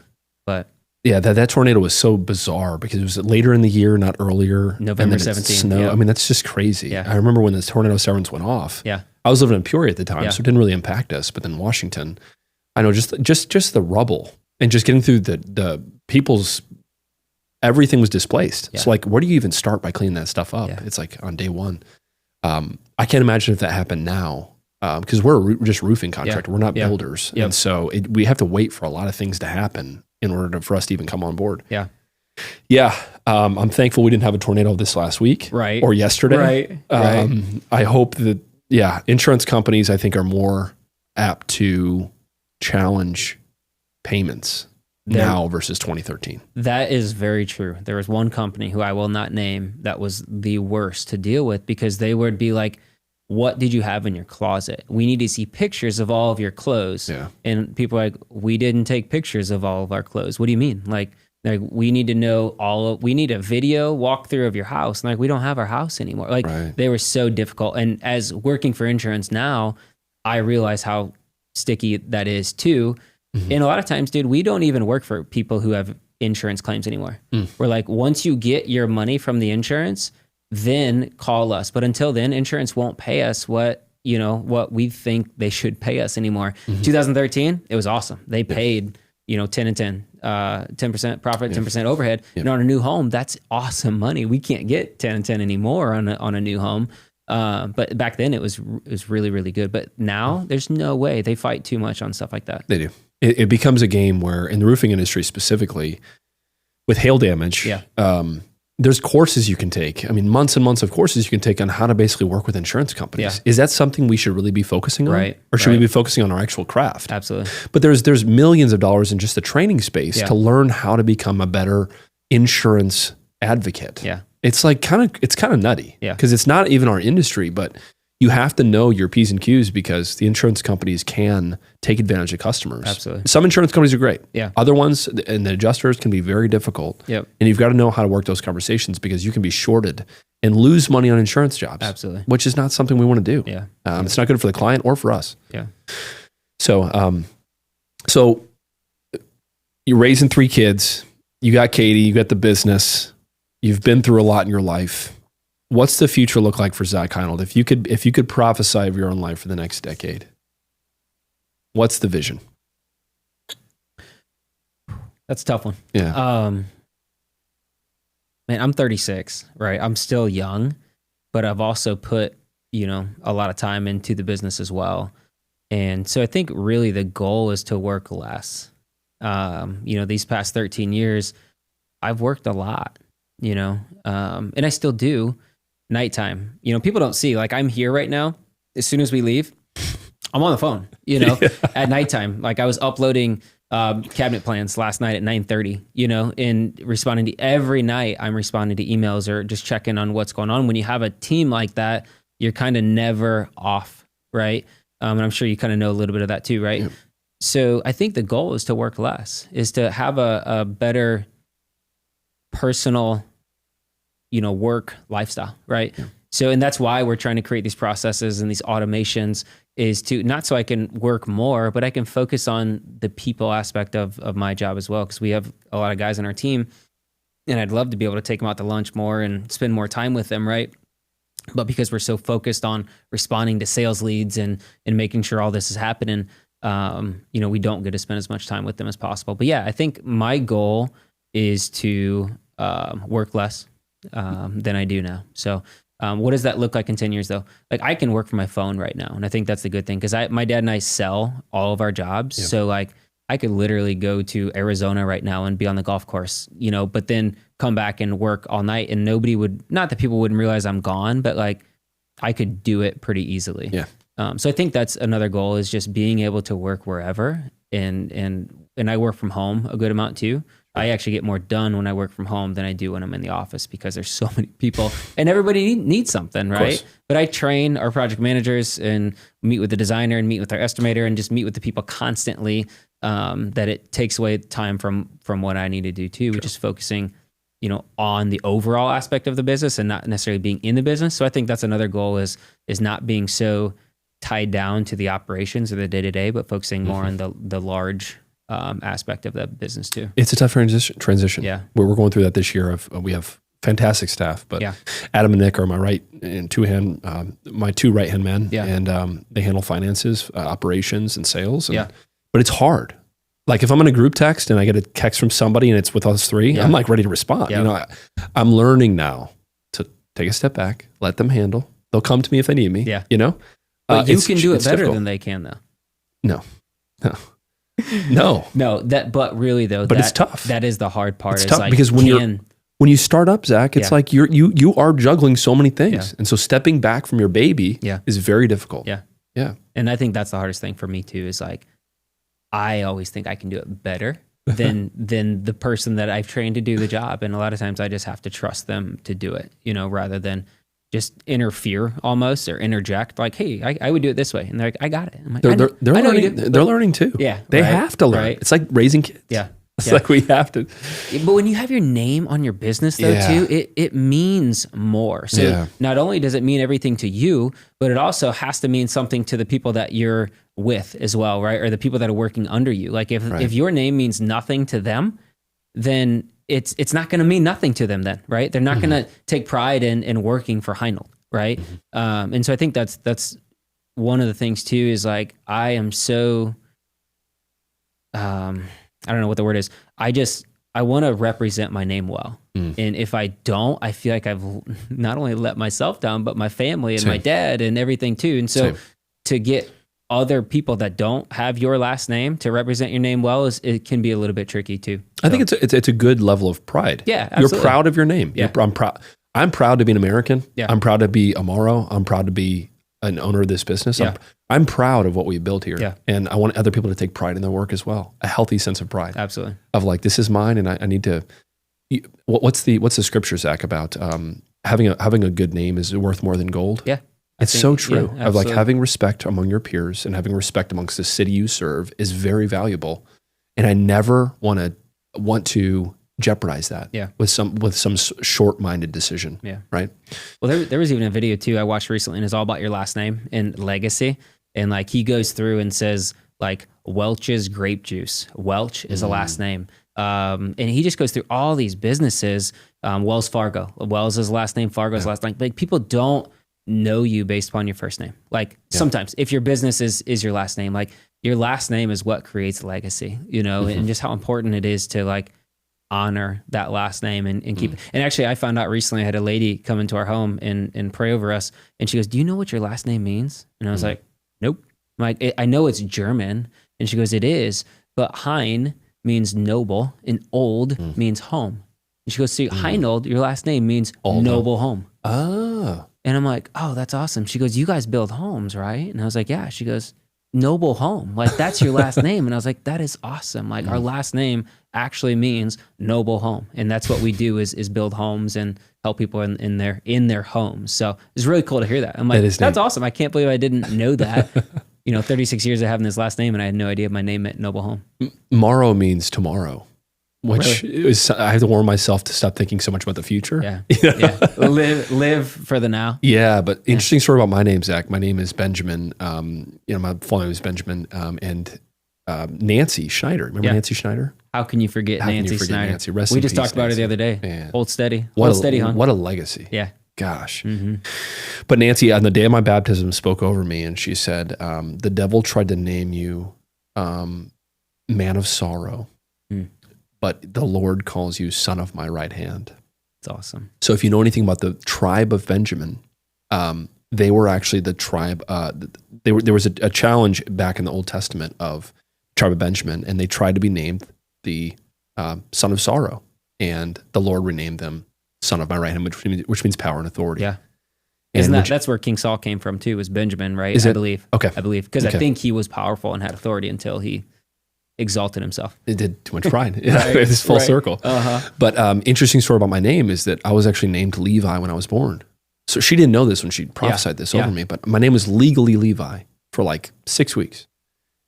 that tornado was so bizarre because it was later in the year, not earlier. November 17th. Snow. Yep. I mean, that's just crazy. Yeah. I remember when the tornado sirens went off. Yeah. I was living in Peoria at the time, so it didn't really impact us. But then Washington, I know just the rubble and just getting through the people's, everything was displaced. Yeah. So like, where do you even start by cleaning that stuff up? Yeah. It's like on day one. I can't imagine if that happened now, because we're just roofing contractor. We're not builders. Yep. And so we have to wait for a lot of things to happen in order for us to even come on board. Yeah. Yeah. I'm thankful we didn't have a tornado this last week or yesterday. Right. I hope that, insurance companies, I think, are more apt to challenge payments now versus 2013. That is very true. There was one company who I will not name that was the worst to deal with, because they would be like, what did you have in your closet? We need to see pictures of all of your clothes. Yeah. And people are like, we didn't take pictures of all of our clothes. What do you mean? Like we need to know we need a video walkthrough of your house. And like, we don't have our house anymore. Like they were so difficult. And as working for insurance now, I realize how sticky that is too. Mm-hmm. And a lot of times, dude, we don't even work for people who have insurance claims anymore. We're like, once you get your money from the insurance, then call us. But until then, insurance won't pay us what we think they should pay us anymore. 2013, it was awesome. They paid, 10 and 10, 10% profit, 10% overhead. And on a new home, that's awesome money. We can't get 10 and 10 anymore on a new home. But back then it was really, really good. But now there's no way. They fight too much on stuff like that. They do. It becomes a game where, in the roofing industry specifically, with hail damage, there's courses you can take. I mean, months and months of courses you can take on how to basically work with insurance companies. Is that something we should really be focusing on? Right. Or should we be focusing on our actual craft? Absolutely. But there's millions of dollars in just the training space to learn how to become a better insurance advocate. Yeah. It's like kind of nutty. Yeah. Because it's not even our industry, but you have to know your P's and Q's because the insurance companies can take advantage of customers. Absolutely. Some insurance companies are great. Yeah. Other ones and the adjusters can be very difficult. Yep. And you've got to know how to work those conversations because you can be shorted and lose money on insurance jobs. Absolutely. Which is not something we want to do. Yeah. It's not good for the client or for us. Yeah. So you're raising 3 kids. You got Katie, you got the business. You've been through a lot in your life. What's the future look like for Zach Heinold? If you could prophesy of your own life for the next decade, what's the vision? That's a tough one. Yeah. Man, I'm 36, right? I'm still young, but I've also put, a lot of time into the business as well. And so I think really the goal is to work less. These past 13 years, I've worked a lot, and I still do. Nighttime, people don't see, like I'm here right now. As soon as we leave, I'm on the phone, at nighttime. Like I was uploading cabinet plans last night at 9:30, and responding to every night. I'm responding to emails or just checking on what's going on. When you have a team like that, you're kind of never off, right? And I'm sure you kind of know a little bit of that too, right? Yeah. So I think the goal is to work less, is to have a better personal work lifestyle, right? Yeah. So, and that's why we're trying to create these processes and these automations is to, not so I can work more, but I can focus on the people aspect of my job as well. Cause we have a lot of guys on our team and I'd love to be able to take them out to lunch more and spend more time with them, right? But because we're so focused on responding to sales leads and making sure all this is happening, we don't get to spend as much time with them as possible. But yeah, I think my goal is to work less than I do now. So what does that look like in 10 years though? Like I can work from my phone right now. And I think that's the good thing because my dad and I sell all of our jobs. Yeah. So like I could literally go to Arizona right now and be on the golf course, but then come back and work all night and not that people wouldn't realize I'm gone, but like I could do it pretty easily. Yeah. So I think that's another goal is just being able to work wherever and I work from home a good amount too. I actually get more done when I work from home than I do when I'm in the office because there's so many people and everybody needs something, right? But I train our project managers and meet with the designer and meet with our estimator and just meet with the people constantly that it takes away time from what I need to do too, which is focusing, on the overall aspect of the business and not necessarily being in the business. So I think that's another goal is not being so tied down to the operations or the day-to-day, but focusing more on the large aspect of the business too. It's a tough transition. Yeah. We're going through that this year. We have fantastic staff, but Adam and Nick are my my 2 right-hand men, and they handle finances, operations, and sales. But it's hard. Like if I'm in a group text and I get a text from somebody and it's with us 3, I'm like ready to respond. Yeah. I'm learning now to take a step back, let them handle. They'll come to me if they need me. Yeah. But you can do it better difficult. than they can though. No. But really though, it's tough. That is the hard part. It's tough like, because when you start up, Zach, it's like you are juggling so many things. And so stepping back from your baby is very difficult. Yeah. Yeah. And I think that's the hardest thing for me too, is like, I always think I can do it better than the person that I've trained to do the job. And a lot of times I just have to trust them to do it, rather than just interfere almost or interject like, hey, I would do it this way. And they're like, I got it. I'm like, they're learning. They're learning too. Yeah. They have to learn. Right. It's like raising kids. Yeah. It's like we have to. But when you have your name on your business though too, it means more. So not only does it mean everything to you, but it also has to mean something to the people that you're with as well, right? Or the people that are working under you. Like if your name means nothing to them, then it's not going to mean nothing to them then, right? They're not going to take pride in working for Heinold, right? And so I think that's one of the things too, is like, I am so, I don't know what the word is. I want to represent my name well. And if I don't, I feel like I've not only let myself down, but my family and my dad and everything too. And so to get other people that don't have your last name to represent your name well, it can be a little bit tricky too. I think it's a good level of pride. Yeah, absolutely. You're proud of your name. Yeah. I'm proud to be an American. Yeah. I'm proud to be Amaro. I'm proud to be an owner of this business. Yeah. I'm proud of what we built here. Yeah. And I want other people to take pride in their work as well. A healthy sense of pride. Absolutely. Of like, this is mine and I need to, what's the scripture, Zach, about having a good name is worth more than gold? Yeah. It's so true. Yeah, of like having respect among your peers and having respect amongst the city you serve is very valuable. And I never want to jeopardize that with some short-minded decision. Yeah. Right. Well, there was even a video too I watched recently, and it's all about your last name and legacy. And like he goes through and says like Welch's grape juice. Welch is a last name. And he just goes through all these businesses. Wells Fargo. Wells is last name. Fargo's last name. Like people don't know you based upon your first name. Like sometimes if your business is your last name, like your last name is what creates legacy, and just how important it is to like honor that last name and keep it. And actually I found out recently, I had a lady come into our home and pray over us. And she goes, "Do you know what your last name means?" And I was like, "Nope." I'm like, "I know it's German." And she goes, "It is, but Hein means noble and old means home." And she goes, "See, Heinold, your last name means old noble home." Oh. And I'm like, "Oh, that's awesome." She goes, "You guys build homes, right?" And I was like, "Yeah." She goes, "Noble home. Like that's your last name." And I was like, "That is awesome. Like our last name actually means noble home." And that's what we do is build homes and help people in their homes. So it's really cool to hear that. I'm like, that's awesome. I can't believe I didn't know that. 36 years of having this last name and I had no idea my name meant noble home. Morrow means tomorrow. Which is, I have to warn myself to stop thinking so much about the future. Yeah. Yeah. Live for the now. Yeah. But interesting story about my name, Zach. My name is Benjamin. My full name is Benjamin. And Nancy Schneider. Remember Nancy Schneider? How can you forget Nancy Schneider? Nancy? We just talked about her the other day. Man. Hold steady. Hold steady, hon. What a legacy. Yeah. Gosh. But Nancy, on the day of my baptism, spoke over me and she said, the devil tried to name you man of sorrow. But the Lord calls you son of my right hand. That's awesome. So if you know anything about the tribe of Benjamin, they were actually the tribe. There was a challenge back in the Old Testament of tribe of Benjamin, and they tried to be named the son of sorrow, and the Lord renamed them son of my right hand, which means power and authority. Yeah. Isn't that's where King Saul came from too, was Benjamin, right? I believe. Okay. I believe. Because I think he was powerful and had authority until he exalted himself. It did too much pride. It's full circle. But interesting story about my name is that I was actually named Levi when I was born. So she didn't know this when she prophesied this over me, but my name was legally Levi for like 6 weeks.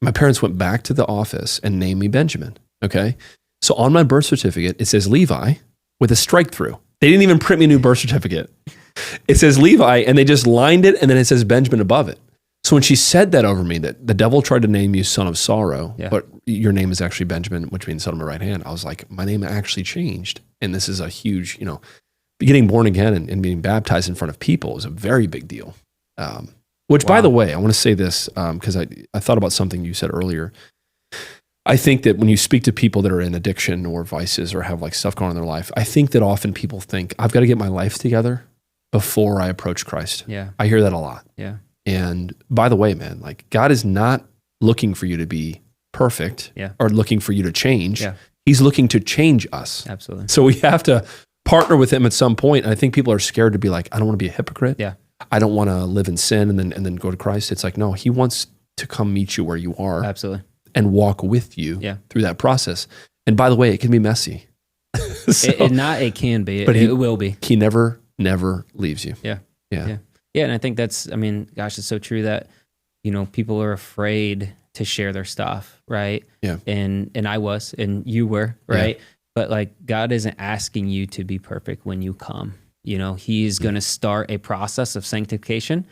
My parents went back to the office and named me Benjamin. Okay. So on my birth certificate, it says Levi with a strike through. They didn't even print me a new birth certificate. It says Levi and they just lined it and then it says Benjamin above it. So when she said that over me, that the devil tried to name you son of sorrow, but your name is actually Benjamin, which means son of my right hand. I was like, my name actually changed. And this is a huge, getting born again and being baptized in front of people is a very big deal. Which, by the way, I want to say this because I thought about something you said earlier. I think that when you speak to people that are in addiction or vices or have like stuff going on in their life, I think that often people think, I've got to get my life together before I approach Christ. Yeah. I hear that a lot. Yeah. And by the way, man, like God is not looking for you to be perfect or looking for you to change. Yeah. He's looking to change us. Absolutely. So we have to partner with him at some point. And I think people are scared to be like, I don't want to be a hypocrite. Yeah. I don't want to live in sin and then go to Christ. It's like, no, he wants to come meet you where you are. Absolutely. And walk with you through that process. And by the way, it can be messy. It can be, but it will be. He never leaves you. Yeah. And I think that's, gosh, it's so true that, people are afraid to share their stuff, right? Yeah. And I was, and you were, right? Yeah. But like, God isn't asking you to be perfect when you come. He's going to start a process of sanctification,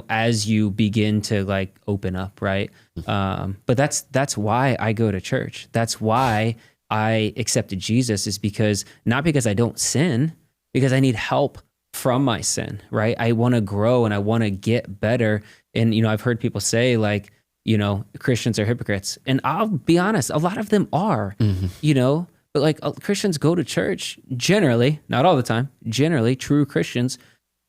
as you begin to like open up, right? But that's why I go to church. That's why I accepted Jesus, is not because I don't sin, because I need help from my sin, right? I want to grow and I want to get better. And, I've heard people say like, Christians are hypocrites. And I'll be honest, a lot of them are, but like Christians go to church generally, not all the time, generally true Christians,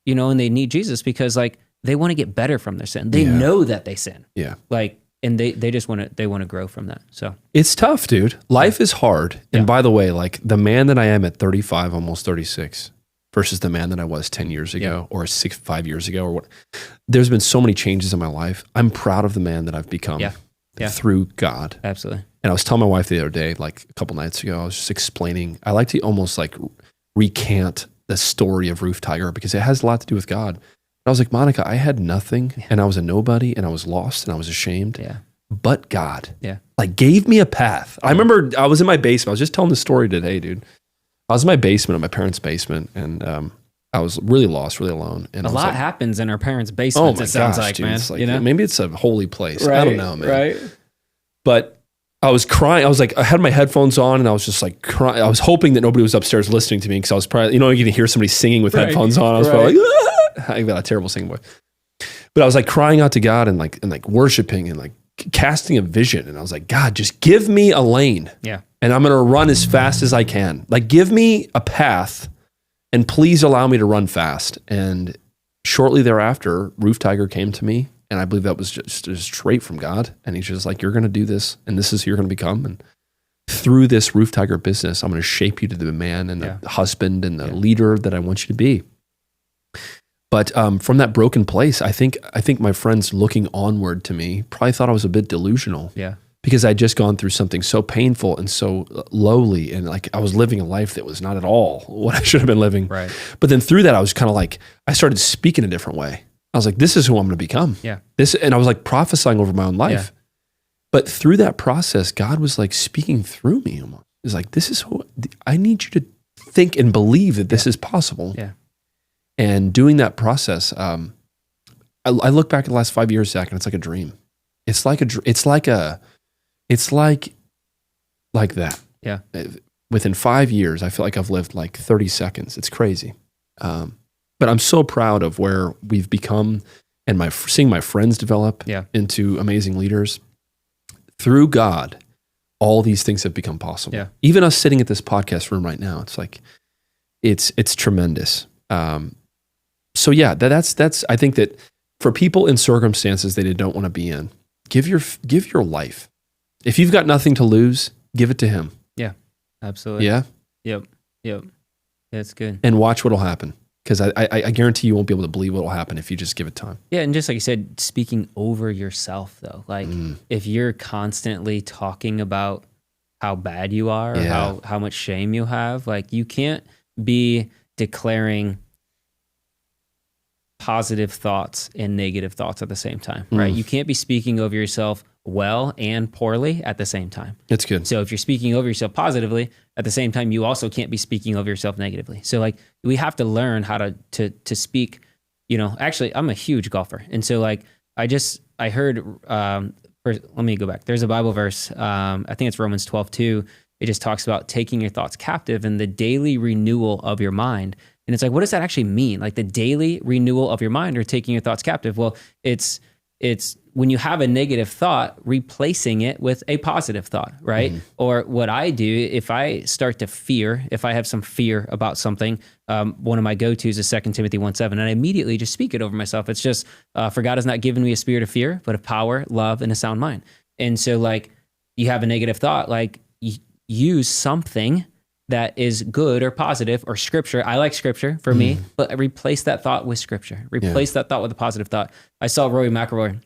and they need Jesus because like they want to get better from their sin. They know that they sin. Yeah. Like, and they just want to grow from that. So it's tough, dude. Life is hard. And by the way, like the man that I am at 35, almost 36 versus the man that I was 10 years ago or 5 years ago or what, there's been so many changes in my life. I'm proud of the man that I've become through God. Absolutely. And I was telling my wife the other day, like a couple nights ago, I was just explaining, I like to almost like recant the story of Roof Tiger because it has a lot to do with God. I was like, Monica, I had nothing and I was a nobody and I was lost and I was ashamed. Yeah. But God like gave me a path. I remember I was in my basement. I was just telling the story today, dude. I was in my basement, in my parents' basement, and I was really lost, really alone. And a lot happens in our parents' basements, it sounds like, dude, man. It's like, you know? Maybe it's a holy place. Right, I don't know, man. Right. But I was crying. I was like, I had my headphones on and I was just like crying. I was hoping that nobody was upstairs listening to me because I was probably, you can hear somebody singing with headphones on. I was probably like, ah! I got a terrible singing voice. But I was like crying out to God and like worshiping and like casting a vision. And I was like, God, just give me a lane. Yeah. And I'm going to run as fast as I can. Like, give me a path and please allow me to run fast. And shortly thereafter, Roof Tiger came to me. And I believe that was just straight from God. And he's just like, you're going to do this. And this is who you're going to become. And through this Roof Tiger business, I'm going to shape you to the man and the husband and the leader that I want you to be. But from that broken place, I think my friends looking onward to me probably thought I was a bit delusional. Yeah. Because I'd just gone through something so painful and so lowly, and like I was living a life that was not at all what I should have been living. Right. But then through that, I was kind of like, I started speaking a different way. I was like, this is who I'm going to become. Yeah. And I was like prophesying over my own life. Yeah. But through that process, God was like speaking through me almost. He's like, this is who I need you to think and believe that this is possible. Yeah. And doing that process, I look back at the last 5 years, Zach, and it's like a dream. It's like that. Yeah. Within 5 years, I feel like I've lived like 30 seconds. It's crazy. But I'm so proud of where we've become and seeing my friends develop into amazing leaders. Through God, all these things have become possible. Yeah. Even us sitting at this podcast room right now, it's like, it's tremendous. So yeah, that's, I think that for people in circumstances that they don't want to be in, give your life. If you've got nothing to lose, give it to him. Yeah, absolutely. Yeah. Yep. That's good. And watch what'll happen. Because I guarantee you won't be able to believe what will happen if you just give it time. Yeah, and just like you said, speaking over yourself, though. Like, if you're constantly talking about how bad you are or how much shame you have, like, you can't be declaring positive thoughts and negative thoughts at the same time, right? You can't be speaking over yourself well and poorly at the same time. That's good. So if you're speaking over yourself positively, at the same time, you also can't be speaking over yourself negatively. So like, we have to learn how to speak, actually I'm a huge golfer. And so like, I heard, first, let me go back. There's a Bible verse. I think it's Romans 12:2. It just talks about taking your thoughts captive and the daily renewal of your mind. And it's like, what does that actually mean? Like the daily renewal of your mind or taking your thoughts captive? Well, it's when you have a negative thought, replacing it with a positive thought, right? Or what I do, if I start to fear, if I have some fear about something, one of my go-tos is 2 Timothy 1:7, and I immediately just speak it over myself. It's just, for God has not given me a spirit of fear, but of power, love, and a sound mind. And so like, you have a negative thought, like use something that is good or positive or scripture. I like scripture for me, but replace that thought with scripture. Replace that thought with a positive thought. I saw Rory McIlroy.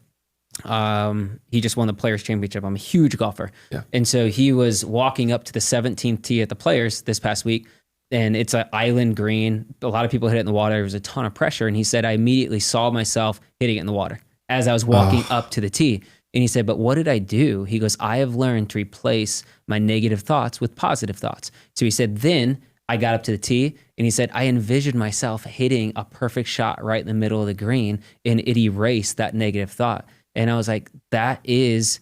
He just won the Players Championship. I'm a huge golfer. Yeah. And so he was walking up to the 17th tee at the Players this past week, and it's an island green. A lot of people hit it in the water. There was a ton of pressure. And he said, I immediately saw myself hitting it in the water as I was walking up to the tee. And he said, but what did I do? He goes, I have learned to replace my negative thoughts with positive thoughts. So he said, then I got up to the tee and he said, I envisioned myself hitting a perfect shot right in the middle of the green, and it erased that negative thought. And I was like, that is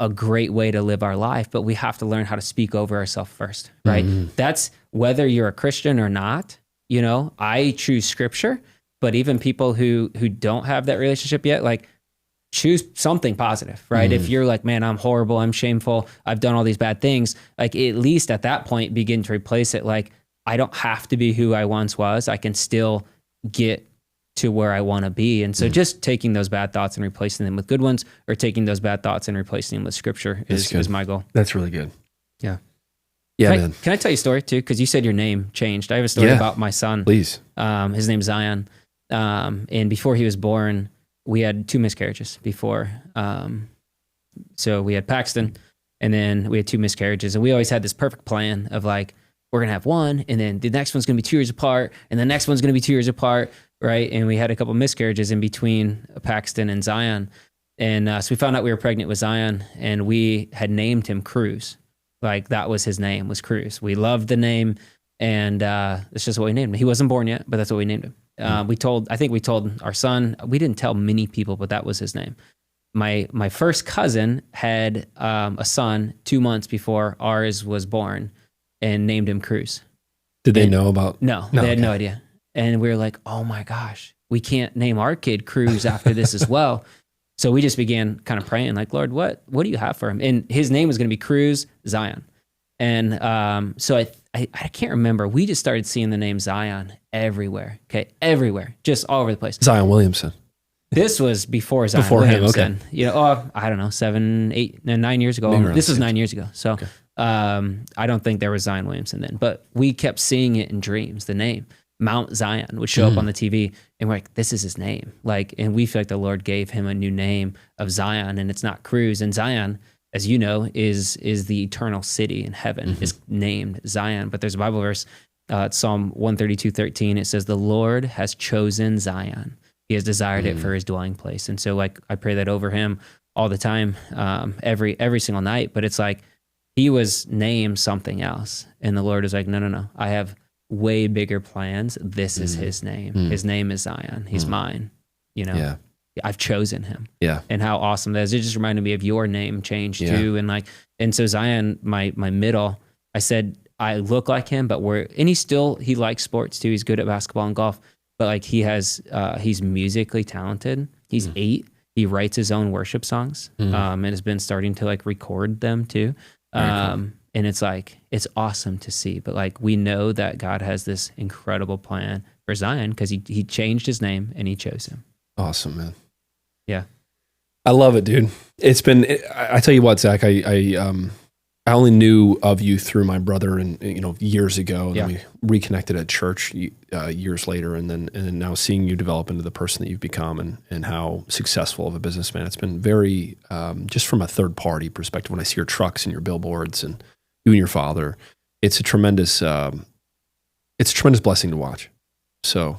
a great way to live our life, but we have to learn how to speak over ourselves first, right? That's whether you're a Christian or not. I choose scripture, but even people who don't have that relationship yet, like, choose something positive, right? If you're like, man, I'm horrible, I'm shameful, I've done all these bad things, like at least at that point, begin to replace it. Like, I don't have to be who I once was. I can still get to where I want to be. And so just taking those bad thoughts and replacing them with good ones, or taking those bad thoughts and replacing them with scripture is my goal. That's really good. Yeah. Yeah, man. Can I tell you a story too? Because you said your name changed. I have a story about my son. Please. His name's Zion. And before he was born, we had 2 miscarriages before. So we had Paxton, and then we had 2 miscarriages. And we always had this perfect plan of like, we're going to have one, and then the next one's going to be 2 years apart, and the next one's going to be 2 years apart, right? And we had a couple miscarriages in between Paxton and Zion. And so we found out we were pregnant with Zion, and we had named him Cruz. Like that was his name, was Cruz. We loved the name, and it's just what we named him. He wasn't born yet, but that's what we named him. I think we told our son, we didn't tell many people, but that was his name. My first cousin had a son 2 months before ours was born, and named him Cruz. Did they know about? No, they had no idea. And we were like, oh my gosh, we can't name our kid Cruz after this as well. So we just began kind of praying like, Lord, what do you have for him? And his name was going to be Cruz Zion. And so I can't remember. We just started seeing the name Zion everywhere. Okay, everywhere, just all over the place. Zion Williamson. This was before Zion Williamson. Okay. You know, I don't know, 7, 8, 9 years ago. This was 9 years ago. So okay. I don't think there was Zion Williamson then, but we kept seeing it in dreams. The name Mount Zion would show up on the TV, and we're like, this is his name. Like, and we feel like the Lord gave him a new name of Zion, and it's not Cruz. And Zion, as you know, is the eternal city in heaven, is named Zion. But there's a Bible verse, it's Psalm 132:13. It says, the Lord has chosen Zion. He has desired it for his dwelling place. And so like, I pray that over him all the time, every single night. But it's like, he was named something else. And the Lord is like, no. I have way bigger plans. This is his name. His name is Zion. He's mine. You know, I've chosen him. Yeah. And how awesome that is. It just reminded me of your name change too. And like, and so Zion, my middle, I said, I look like him, but he likes sports too. He's good at basketball and golf, but like he's musically talented. He's 8. He writes his own worship songs, and has been starting to like record them too. Cool. And it's like, it's awesome to see, but like, we know that God has this incredible plan for Zion because he changed his name and he chose him. Awesome, man. Yeah. I love it, dude. It's been, I tell you what, Zach, I only knew of you through my brother and, years ago. And then we reconnected at church years later. And then now seeing you develop into the person that you've become and how successful of a businessman, it's been very, just from a third party perspective, when I see your trucks and your billboards and you and your father, it's a tremendous blessing to watch. So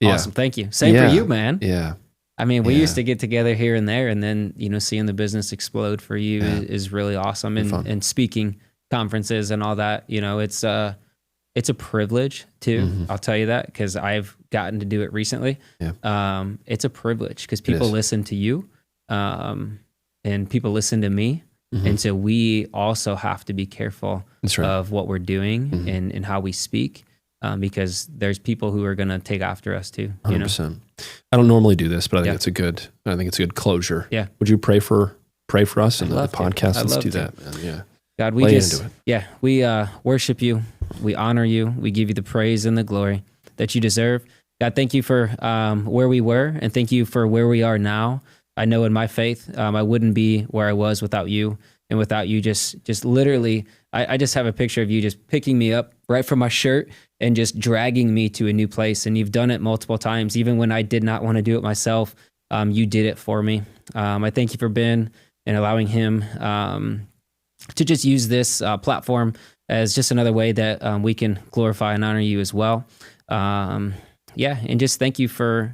awesome. Thank you. Same for you, man. Yeah. I mean, we used to get together here and there, and then, seeing the business explode for you is really awesome. And speaking conferences and all that, it's a privilege too. I'll tell you that because I've gotten to do it recently. Yeah. It's a privilege because people listen to you, and people listen to me. And so we also have to be careful of what we're doing and how we speak. Because there's people who are going to take after us too. 100%. I don't normally do this, but I think it's a good closure. Yeah. Would you pray for us and the podcast? Let's do that, man. Yeah. God, we we worship you. We honor you. We give you the praise and the glory that you deserve. God, thank you for where we were, and thank you for where we are now. I know in my faith, I wouldn't be where I was without you, and without you just literally, I just have a picture of you just picking me up right from my shirt and just dragging me to a new place. And you've done it multiple times. Even when I did not want to do it myself, you did it for me. I thank you for Ben and allowing him to just use this platform as just another way that we can glorify and honor you as well. And just thank you for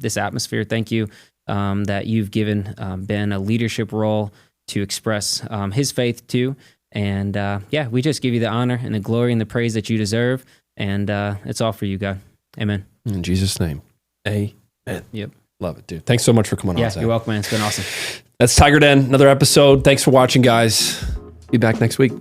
this atmosphere. Thank you that you've given Ben a leadership role to express his faith too. And we just give you the honor and the glory and the praise that you deserve. And it's all for you, God. Amen. In Jesus' name, amen. Yep. Love it, dude. Thanks so much for coming on. Yeah, you're welcome, man. It's been awesome. That's Tiger Den, another episode. Thanks for watching, guys. Be back next week.